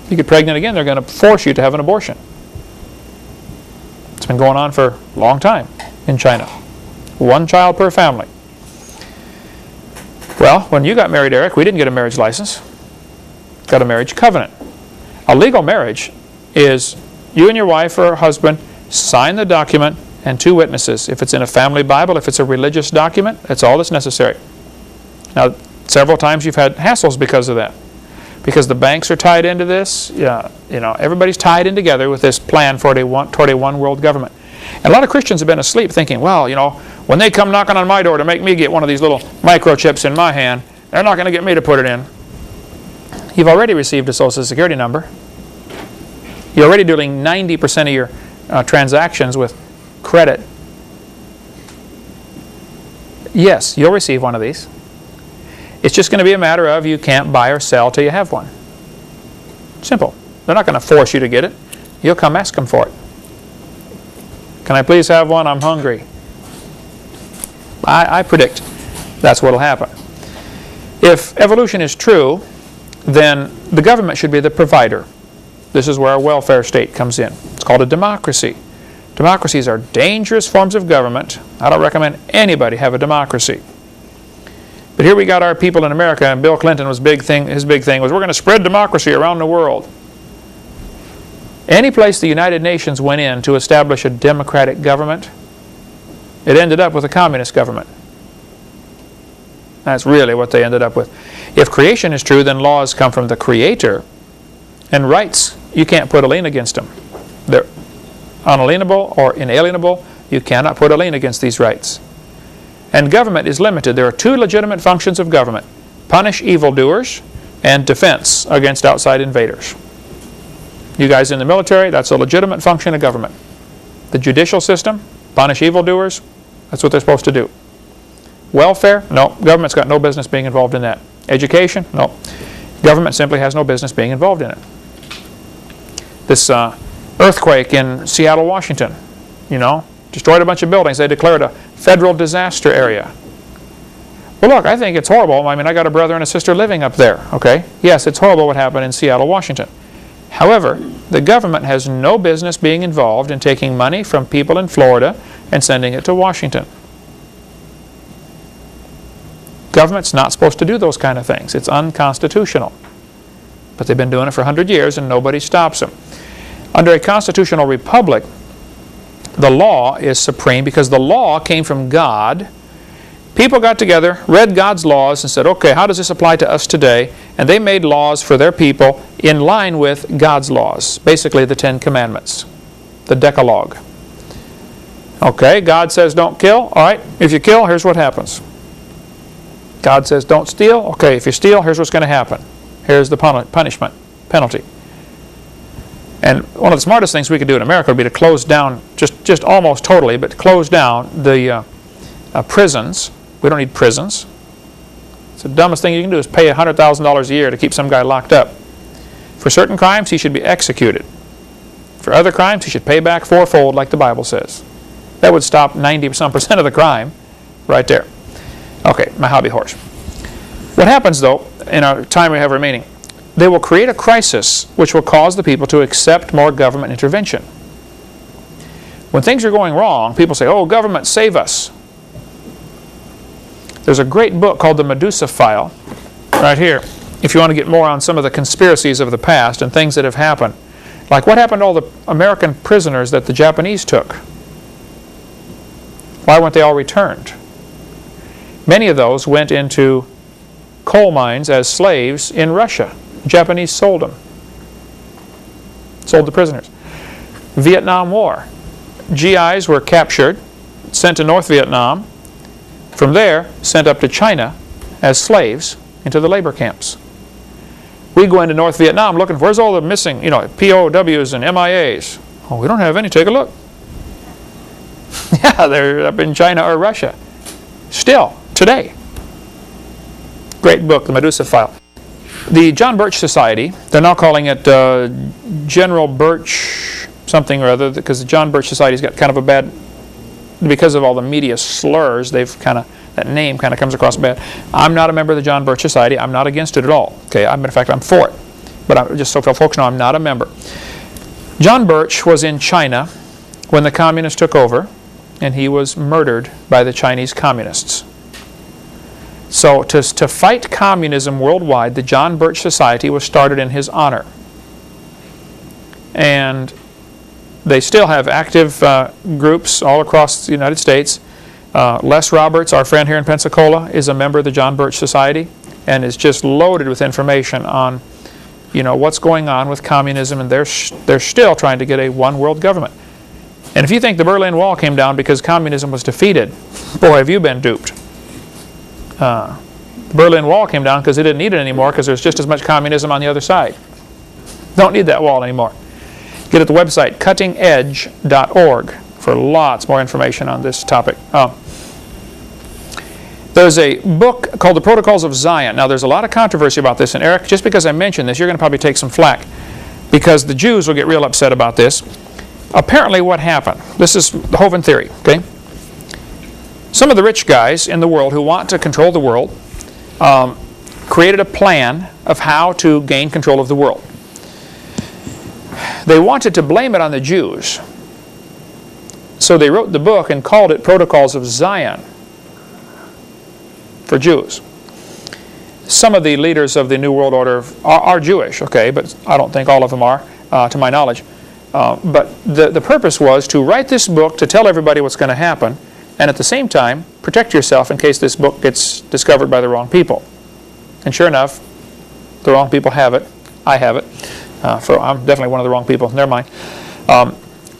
Speaker 1: You get pregnant again, they're going to force you to have an abortion. It's been going on for a long time in China. One child per family. Well, when you got married, Eric, we didn't get a marriage license. Got a marriage covenant. A legal marriage is you and your wife or husband sign the document and two witnesses. If it's in a family Bible, if it's a religious document, that's all that's necessary. Now, several times you've had hassles because of that. Because the banks are tied into this. Yeah, you know, everybody's tied in together with this plan toward a one world government. And a lot of Christians have been asleep thinking, well, you know, when they come knocking on my door to make me get one of these little microchips in my hand, they're not going to get me to put it in. You've already received a Social Security number. You're already doing 90% of your transactions with credit. Yes, you'll receive one of these. It's just going to be a matter of you can't buy or sell till you have one. Simple. They're not going to force you to get it. You'll come ask them for it. Can I please have one? I'm hungry. I predict that's what will happen. If evolution is true, then the government should be the provider. This is where our welfare state comes in. It's called a democracy. Democracies are dangerous forms of government. I don't recommend anybody have a democracy. But here we got our people in America, and Bill Clinton his big thing was we're going to spread democracy around the world. Any place the United Nations went in to establish a democratic government, it ended up with a communist government. That's really what they ended up with. If creation is true, then laws come from the Creator, and rights, you can't put a lien against them. They're unalienable or inalienable. You cannot put a lien against these rights. And government is limited. There are two legitimate functions of government: punish evildoers and defense against outside invaders. You guys in the military, that's a legitimate function of government. The judicial system, punish evildoers, that's what they're supposed to do. Welfare, no, government's got no business being involved in that. Education, no, government simply has no business being involved in it. This earthquake in Seattle, Washington, you know, destroyed a bunch of buildings. They declared a federal disaster area. Well, look, I think it's horrible. I mean, I got a brother and a sister living up there, okay? Yes, it's horrible what happened in Seattle, Washington. However, the government has no business being involved in taking money from people in Florida and sending it to Washington. Government's not supposed to do those kind of things. It's unconstitutional. But they've been doing it for 100 years and nobody stops them. Under a constitutional republic, the law is supreme because the law came from God. People got together, read God's laws, and said, okay, how does this apply to us today? And they made laws for their people in line with God's laws, basically the 10 Commandments, the Decalogue. Okay, God says don't kill. All right, if you kill, here's what happens. God says don't steal. Okay, if you steal, here's what's going to happen. Here's the punishment, penalty. And one of the smartest things we could do in America would be to close down, just almost totally, but close down the prisons. We don't need prisons. It's the dumbest thing you can do is pay $100,000 a year to keep some guy locked up. For certain crimes, he should be executed. For other crimes, he should pay back fourfold like the Bible says. That would stop 90% of the crime right there. Okay, my hobby horse. What happens, though, in our time we have remaining, they will create a crisis which will cause the people to accept more government intervention. When things are going wrong, people say, oh, government, save us. There's a great book called The Medusa File, right here, if you want to get more on some of the conspiracies of the past and things that have happened. Like what happened to all the American prisoners that the Japanese took? Why weren't they all returned? Many of those went into coal mines as slaves in Russia. Japanese sold them. Sold the prisoners. Vietnam War. GIs were captured, sent to North Vietnam. From there, sent up to China as slaves into the labor camps. We go into North Vietnam looking for, where's all the missing, POWs and MIAs? Oh, we don't have any. Take a look. Yeah, they're up in China or Russia. Still, today. Great book, The Medusa File. The John Birch Society, they're now calling it General Birch something or other, because the John Birch Society's got kind of a bad, because of all the media slurs, they've kind of, that name kind of comes across bad. I'm not a member of the John Birch Society. I'm not against it at all. Okay, in fact, I'm for it. But just so folks know, I'm not a member. John Birch was in China when the communists took over, and he was murdered by the Chinese communists. So to fight communism worldwide, the John Birch Society was started in his honor. And they still have active groups all across the United States. Les Roberts, our friend here in Pensacola, is a member of the John Birch Society and is just loaded with information on what's going on with communism, and they're still trying to get a one world government. And if you think the Berlin Wall came down because communism was defeated, boy, have you been duped. The Berlin Wall came down because they didn't need it anymore, because there's just as much communism on the other side. Don't need that wall anymore. Get at the website cuttingedge.org for lots more information on this topic. There's a book called The Protocols of Zion. Now, there's a lot of controversy about this, and Eric, just because I mentioned this, you're going to probably take some flack, because the Jews will get real upset about this. Apparently what happened, this is the Hovind theory, okay? Some of the rich guys in the world who want to control the world created a plan of how to gain control of the world. They wanted to blame it on the Jews. So they wrote the book and called it Protocols of Zion for Jews. Some of the leaders of the New World Order are Jewish, okay, but I don't think all of them are, to my knowledge. But the purpose was to write this book to tell everybody what's going to happen, and at the same time, protect yourself in case this book gets discovered by the wrong people. And sure enough, the wrong people have it. I have it. I'm definitely one of the wrong people. Never mind.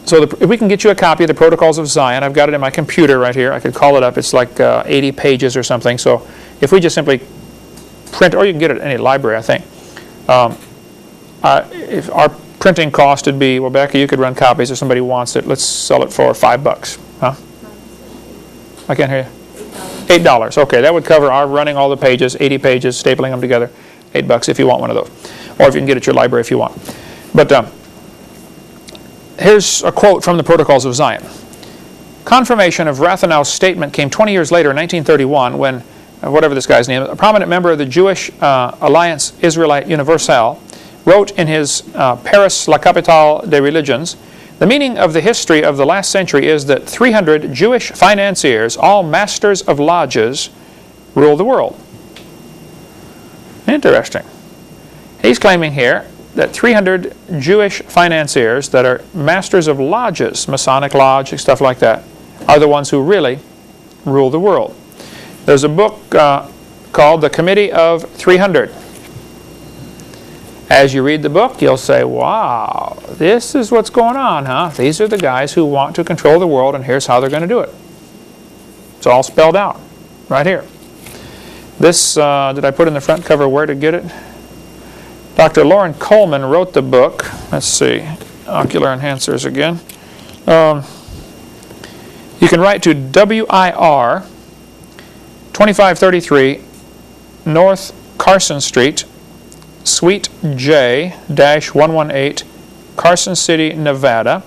Speaker 1: So if we can get you a copy of the Protocols of Zion, I've got it in my computer right here. I could call it up. It's like 80 pages or something. So if we just simply print, or you can get it at any library, I think. If our printing cost would be, well, Becky, you could run copies if somebody wants it. Let's sell it for $5. Huh? I can't hear you. $8. Okay, that would cover our running all the pages, 80 pages, stapling them together. $8 if you want one of those. Or if you can get it at your library if you want. But here's a quote from the Protocols of Zion. Confirmation of Rathenau's statement came 20 years later in 1931 when, whatever this guy's name is, a prominent member of the Jewish Alliance Israelite Universelle wrote in his Paris, La Capitale des Religions, the meaning of the history of the last century is that 300 Jewish financiers, all masters of lodges, rule the world. Interesting. He's claiming here that 300 Jewish financiers that are masters of lodges, Masonic Lodge, stuff like that, are the ones who really rule the world. There's a book called The Committee of 300. As you read the book, you'll say, wow, this is what's going on, huh? These are the guys who want to control the world, and here's how they're going to do it. It's all spelled out right here. This, did I put in the front cover where to get it? Dr. Lauren Coleman wrote the book. Let's see, ocular enhancers again. You can write to WIR 2533 North Carson Street, Suite J-118, Carson City, Nevada,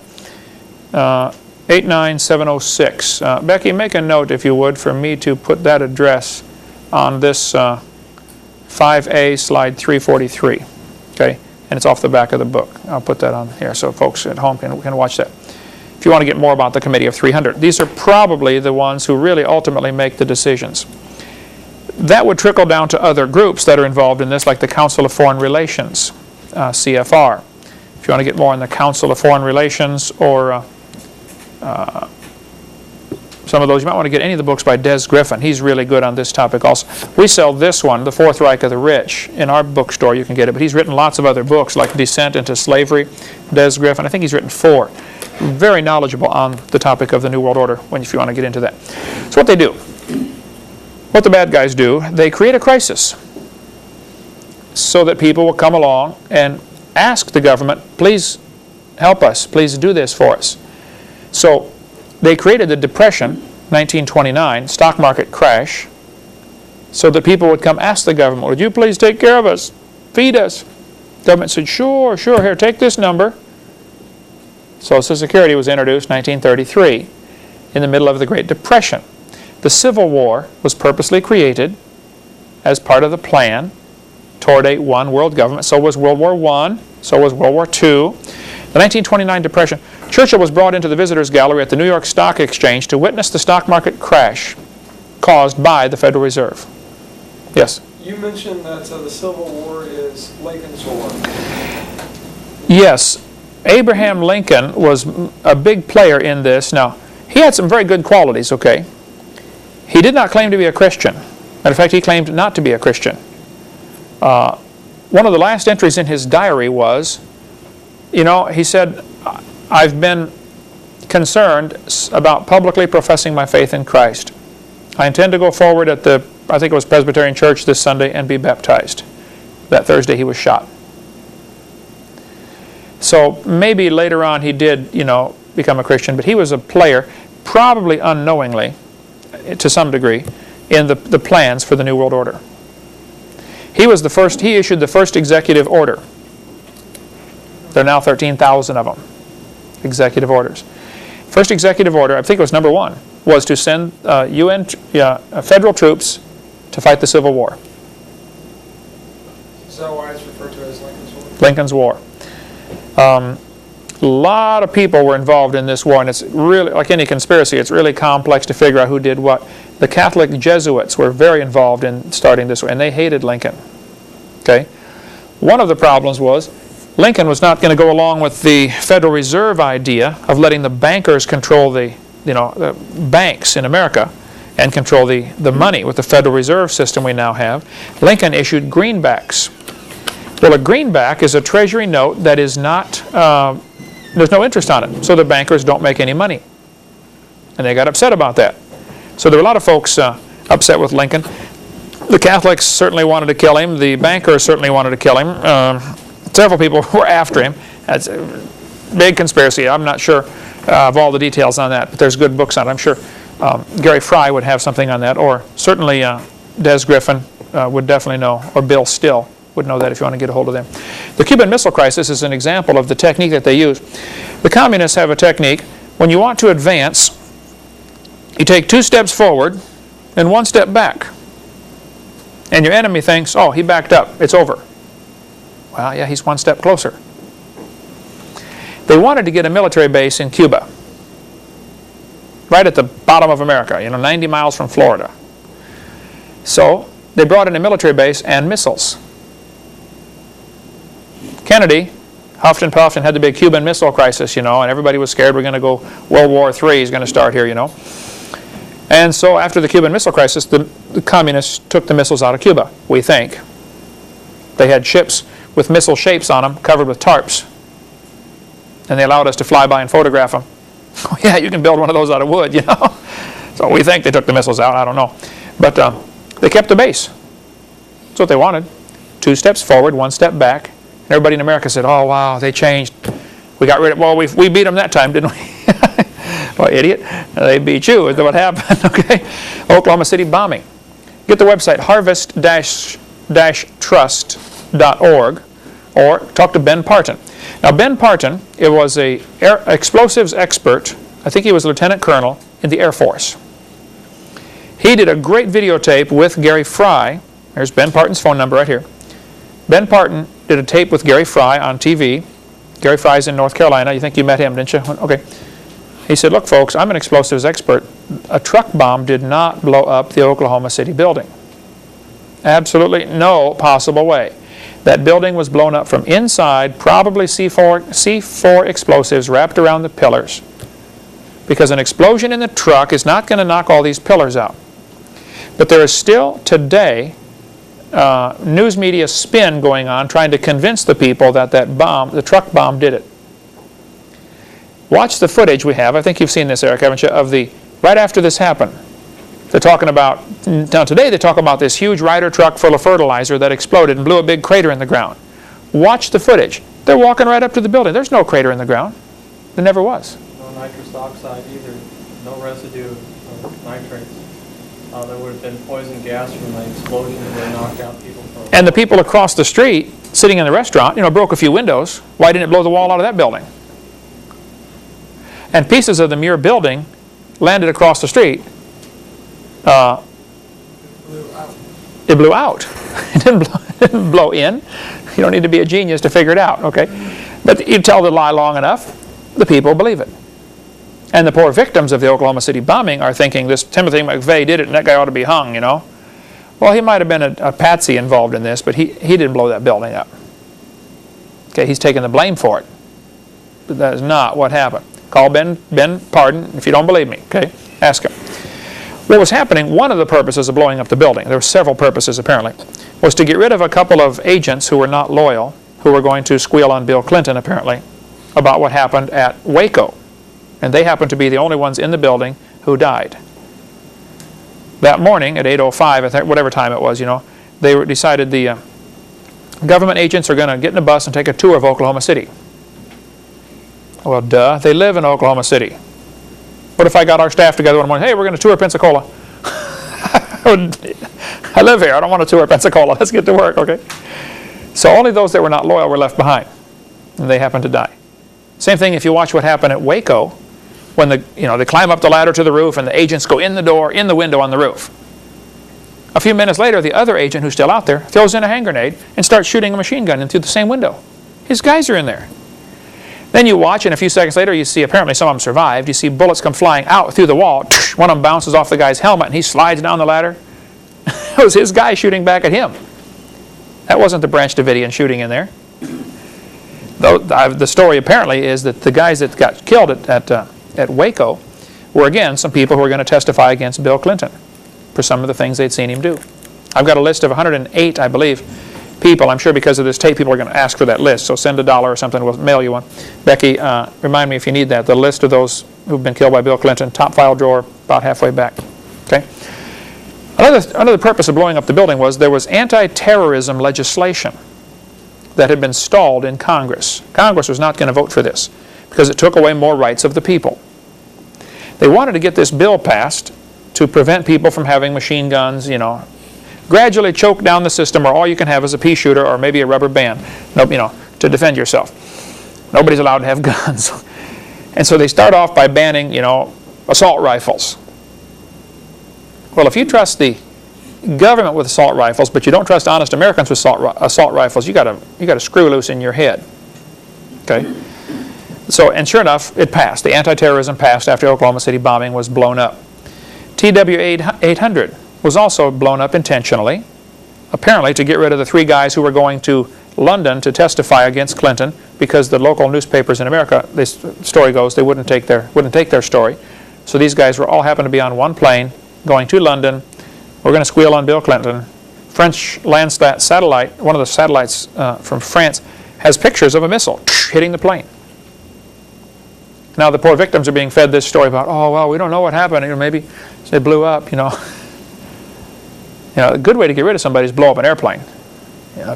Speaker 1: 89706. Becky, make a note, if you would, for me to put that address on this 5A slide 343. Okay, and it's off the back of the book. I'll put that on here so folks at home can watch that. If you want to get more about the Committee of 300. These are probably the ones who really ultimately make the decisions. That would trickle down to other groups that are involved in this, like the Council of Foreign Relations, CFR. If you want to get more on the Council of Foreign Relations or some of those. You might want to get any of the books by Des Griffin. He's really good on this topic also. We sell this one, The Fourth Reich of the Rich, in our bookstore. You can get it. But he's written lots of other books like Descent into Slavery, Des Griffin. I think he's written 4. Very knowledgeable on the topic of the New World Order if you want to get into that. So what they do, what the bad guys do, they create a crisis so that people will come along and ask the government, please help us, please do this for us. So they created the Depression, 1929, stock market crash, so that people would come ask the government, would you please take care of us, feed us? The government said, sure, here, take this number. Social Security was introduced in 1933 in the middle of the Great Depression. The Civil War was purposely created as part of the plan toward a one world government. So was World War I, so was World War II. The 1929 Depression, Churchill was brought into the visitors gallery at the New York Stock Exchange to witness the stock market crash caused by the Federal Reserve. Yes?
Speaker 3: You mentioned that the Civil War is Lincoln's War.
Speaker 1: Yes. Abraham Lincoln was a big player in this. Now, he had some very good qualities, okay? He did not claim to be a Christian. Matter of fact, he claimed not to be a Christian. One of the last entries in his diary was, he said, I've been concerned about publicly professing my faith in Christ. I intend to go forward at the, I think it was Presbyterian Church this Sunday, and be baptized. That Thursday he was shot. So maybe later on he did, become a Christian, but he was a player, probably unknowingly, to some degree, in the plans for the New World Order. He was the first, he issued the first executive order. There are now 13,000 of them, executive orders. First executive order, I think it was number 1, was to send federal troops to fight the Civil War.
Speaker 3: Is that why it's referred to as Lincoln's War?
Speaker 1: Lincoln's War. A lot of people were involved in this war, and it's really, like any conspiracy, it's really complex to figure out who did what. The Catholic Jesuits were very involved in starting this war, and they hated Lincoln. Okay? One of the problems was Lincoln was not going to go along with the Federal Reserve idea of letting the bankers control the banks in America and control the money with the Federal Reserve system we now have. Lincoln issued greenbacks. Well, a greenback is a treasury note that is not, there's no interest on it, so the bankers don't make any money. And they got upset about that. So there were a lot of folks upset with Lincoln. The Catholics certainly wanted to kill him. The bankers certainly wanted to kill him. Several people were after him. That's a big conspiracy. I'm not sure of all the details on that, but there's good books on it. I'm sure Gary Fry would have something on that, or certainly Des Griffin would definitely know, or Bill Still would know that if you want to get a hold of them. The Cuban Missile Crisis is an example of the technique that they use. The communists have a technique. When you want to advance, you take 2 steps forward and 1 step back. And your enemy thinks, oh, he backed up, it's over. Well, yeah, he's 1 step closer. They wanted to get a military base in Cuba, right at the bottom of America, 90 miles from Florida. So they brought in a military base and missiles. Kennedy huffed and puffed and had the big Cuban Missile Crisis, and everybody was scared we're going to go, World War III is going to start here, And so after the Cuban Missile Crisis, the communists took the missiles out of Cuba, we think. They had ships with missile shapes on them, covered with tarps. And they allowed us to fly by and photograph them. Oh yeah, you can build one of those out of wood, So we think they took the missiles out, I don't know. But they kept the base. That's what they wanted. 2 steps forward, 1 step back. And everybody in America said, oh wow, they changed. We got rid of, well, we beat them that time, didn't we? Well, idiot. They beat you, is what happened, okay? Oklahoma City bombing. Get the website harvest-trust.org or talk to Ben Parton. Now, Ben Parton, it was an explosives expert. I think he was a lieutenant colonel in the Air Force. He did a great videotape with Gary Fry. There's Ben Parton's phone number right here. Ben Parton did a tape with Gary Fry on TV. Gary Fry's in North Carolina. You think you met him, didn't you? Okay. He said, look, folks, I'm an explosives expert. A truck bomb did not blow up the Oklahoma City building. Absolutely no possible way. That building was blown up from inside, probably C4 explosives wrapped around the pillars. because an explosion in the truck is not going to knock all these pillars out. But there is still today news media spin going on trying to convince the people that the truck bomb did it. Watch the footage we have. I think you've seen this, Eric, haven't you? Of right after this happened. They're talking about, now today they talk about this huge Ryder truck full of fertilizer that exploded and blew a big crater in the ground. Watch the footage. They're walking right up to the building. There's no crater in the ground. There never was.
Speaker 4: No nitrous oxide either. No residue of nitrates. There would have been poison gas from the explosion that knocked out people.
Speaker 1: And the people across the street, sitting in the restaurant, broke a few windows. Why didn't it blow the wall out of that building? And pieces of the Muir building landed across the street. It blew out. It didn't blow in. You don't need to be a genius to figure it out, okay? But you tell the lie long enough, the people believe it. And the poor victims of the Oklahoma City bombing are thinking this Timothy McVeigh did it and that guy ought to be hung, Well, he might have been a patsy involved in this, but he didn't blow that building up. Okay, he's taking the blame for it. But that is not what happened. Call Ben Pardon if you don't believe me, okay? Ask him. What was happening, one of the purposes of blowing up the building, there were several purposes apparently, was to get rid of a couple of agents who were not loyal, who were going to squeal on Bill Clinton apparently, about what happened at Waco. And they happened to be the only ones in the building who died. That morning at 8:05, I think, whatever time it was, they decided the government agents are going to get in a bus and take a tour of Oklahoma City. Well, duh, they live in Oklahoma City. What if I got our staff together one morning, hey, we're going to tour Pensacola. I live here, I don't want to tour Pensacola, let's get to work, okay? So only those that were not loyal were left behind, and they happened to die. Same thing if you watch what happened at Waco, when they climb up the ladder to the roof and the agents go in the window on the roof. A few minutes later, the other agent who's still out there throws in a hand grenade and starts shooting a machine gun in through the same window. His guys are in there. Then you watch, and a few seconds later, you see apparently some of them survived. You see bullets come flying out through the wall. One of them bounces off the guy's helmet, and he slides down the ladder. It was his guy shooting back at him. That wasn't the Branch Davidian shooting in there. Though the story apparently is that the guys that got killed at Waco were, again, some people who were going to testify against Bill Clinton for some of the things they'd seen him do. I've got a list of 108, I believe, people. I'm sure because of this tape, people are going to ask for that list. So send $1 or something. We'll mail you one. Becky, remind me if you need that. The list of those who've been killed by Bill Clinton, top file drawer, about halfway back. Okay. Another purpose of blowing up the building was there was anti-terrorism legislation that had been stalled in Congress. Congress was not going to vote for this because it took away more rights of the people. They wanted to get this bill passed to prevent people from having machine guns, gradually choke down the system, or all you can have is a pea shooter or maybe a rubber band, to defend yourself. Nobody's allowed to have guns. And so they start off by banning, assault rifles. Well, if you trust the government with assault rifles, but you don't trust honest Americans with assault rifles, you got a screw loose in your head. Okay. So, and sure enough, it passed. The anti-terrorism passed after the Oklahoma City bombing was blown up. TW-800 was also blown up intentionally, apparently to get rid of the 3 guys who were going to London to testify against Clinton because the local newspapers in America, this story goes, they wouldn't take their story. So these guys were all happened to be on one plane going to London. We're going to squeal on Bill Clinton. French Landsat satellite, one of the satellites from France, has pictures of a missile hitting the plane. Now the poor victims are being fed this story about, oh, well, we don't know what happened. Maybe it blew up, a good way to get rid of somebody is blow up an airplane.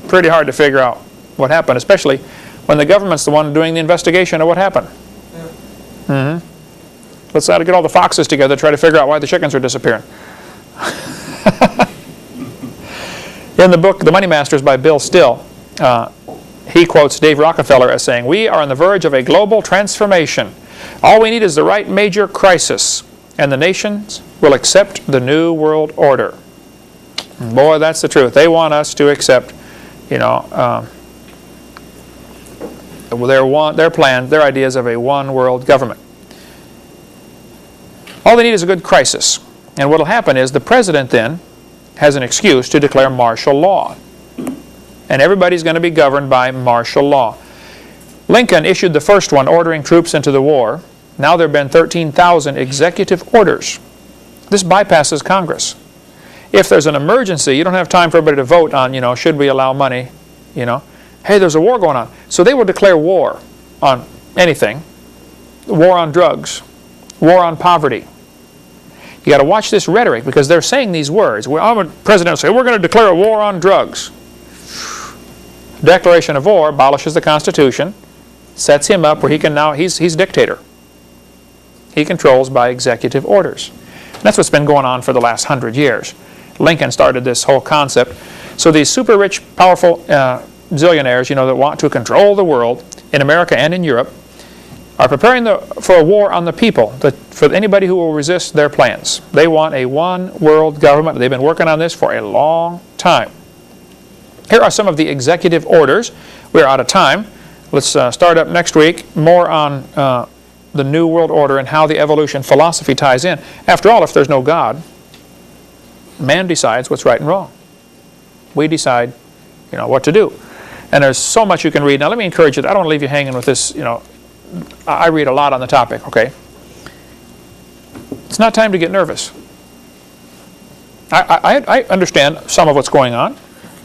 Speaker 1: Pretty hard to figure out what happened, especially when the government's the one doing the investigation of what happened. Yeah. Let's get all the foxes together to try to figure out why the chickens are disappearing. In the book, The Money Masters by Bill Still, he quotes Dave Rockefeller as saying, "We are on the verge of a global transformation. All we need is the right major crisis, and the nations will accept the new world order." Boy, that's the truth. They want us to accept, their plan, their ideas of a one world government. All they need is a good crisis. And what will happen is the president then has an excuse to declare martial law. And everybody's going to be governed by martial law. Lincoln issued the first one ordering troops into the war. Now there have been 13,000 executive orders. This bypasses Congress. If there's an emergency, you don't have time for everybody to vote on, should we allow money, Hey, there's a war going on. So they will declare war on anything. War on drugs. War on poverty. You got to watch this rhetoric because they're saying these words. I'm a president will say, we're going to declare a war on drugs. Declaration of war abolishes the Constitution, sets him up where he can now, he's dictator. He controls by executive orders. And that's what's been going on for the last 100 years. Lincoln started this whole concept. So these super rich, powerful zillionaires, that want to control the world in America and in Europe are preparing for a war on the people, for anybody who will resist their plans. They want a one world government. They've been working on this for a long time. Here are some of the executive orders. We're out of time. Let's start up next week more on the New World Order and how the evolution philosophy ties in. After all, if there's no God, man decides what's right and wrong. We decide, what to do. And there's so much you can read. Now let me encourage you. I don't want to leave you hanging with this, I read a lot on the topic, okay? It's not time to get nervous. I understand some of what's going on.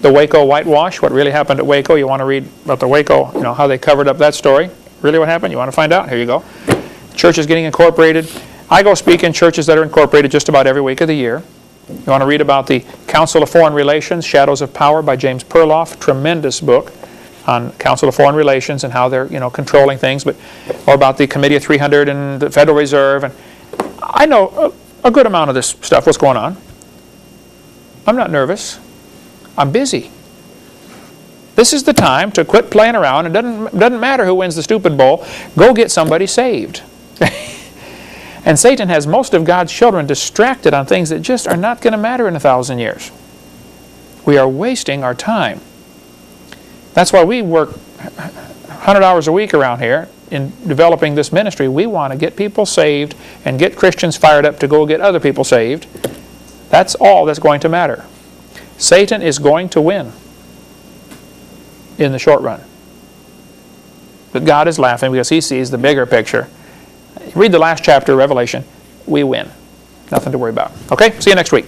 Speaker 1: The Waco whitewash, what really happened at Waco. You want to read about the Waco, how they covered up that story. Really what happened? You want to find out? Here you go. Churches getting incorporated. I go speak in churches that are incorporated just about every week of the year. You want to read about the Council of Foreign Relations, Shadows of Power by James Perloff. Tremendous book on Council of Foreign Relations and how they're controlling things, or about the Committee of 300 and the Federal Reserve. And I know a good amount of this stuff, what's going on. I'm not nervous. I'm busy. This is the time to quit playing around. It doesn't matter who wins the stupid bowl. Go get somebody saved. And Satan has most of God's children distracted on things that just are not going to matter in 1,000 years. We are wasting our time. That's why we work 100 hours a week around here in developing this ministry. We want to get people saved and get Christians fired up to go get other people saved. That's all that's going to matter. Satan is going to win in the short run. But God is laughing because he sees the bigger picture. Read the last chapter of Revelation. We win. Nothing to worry about. Okay? See you next week.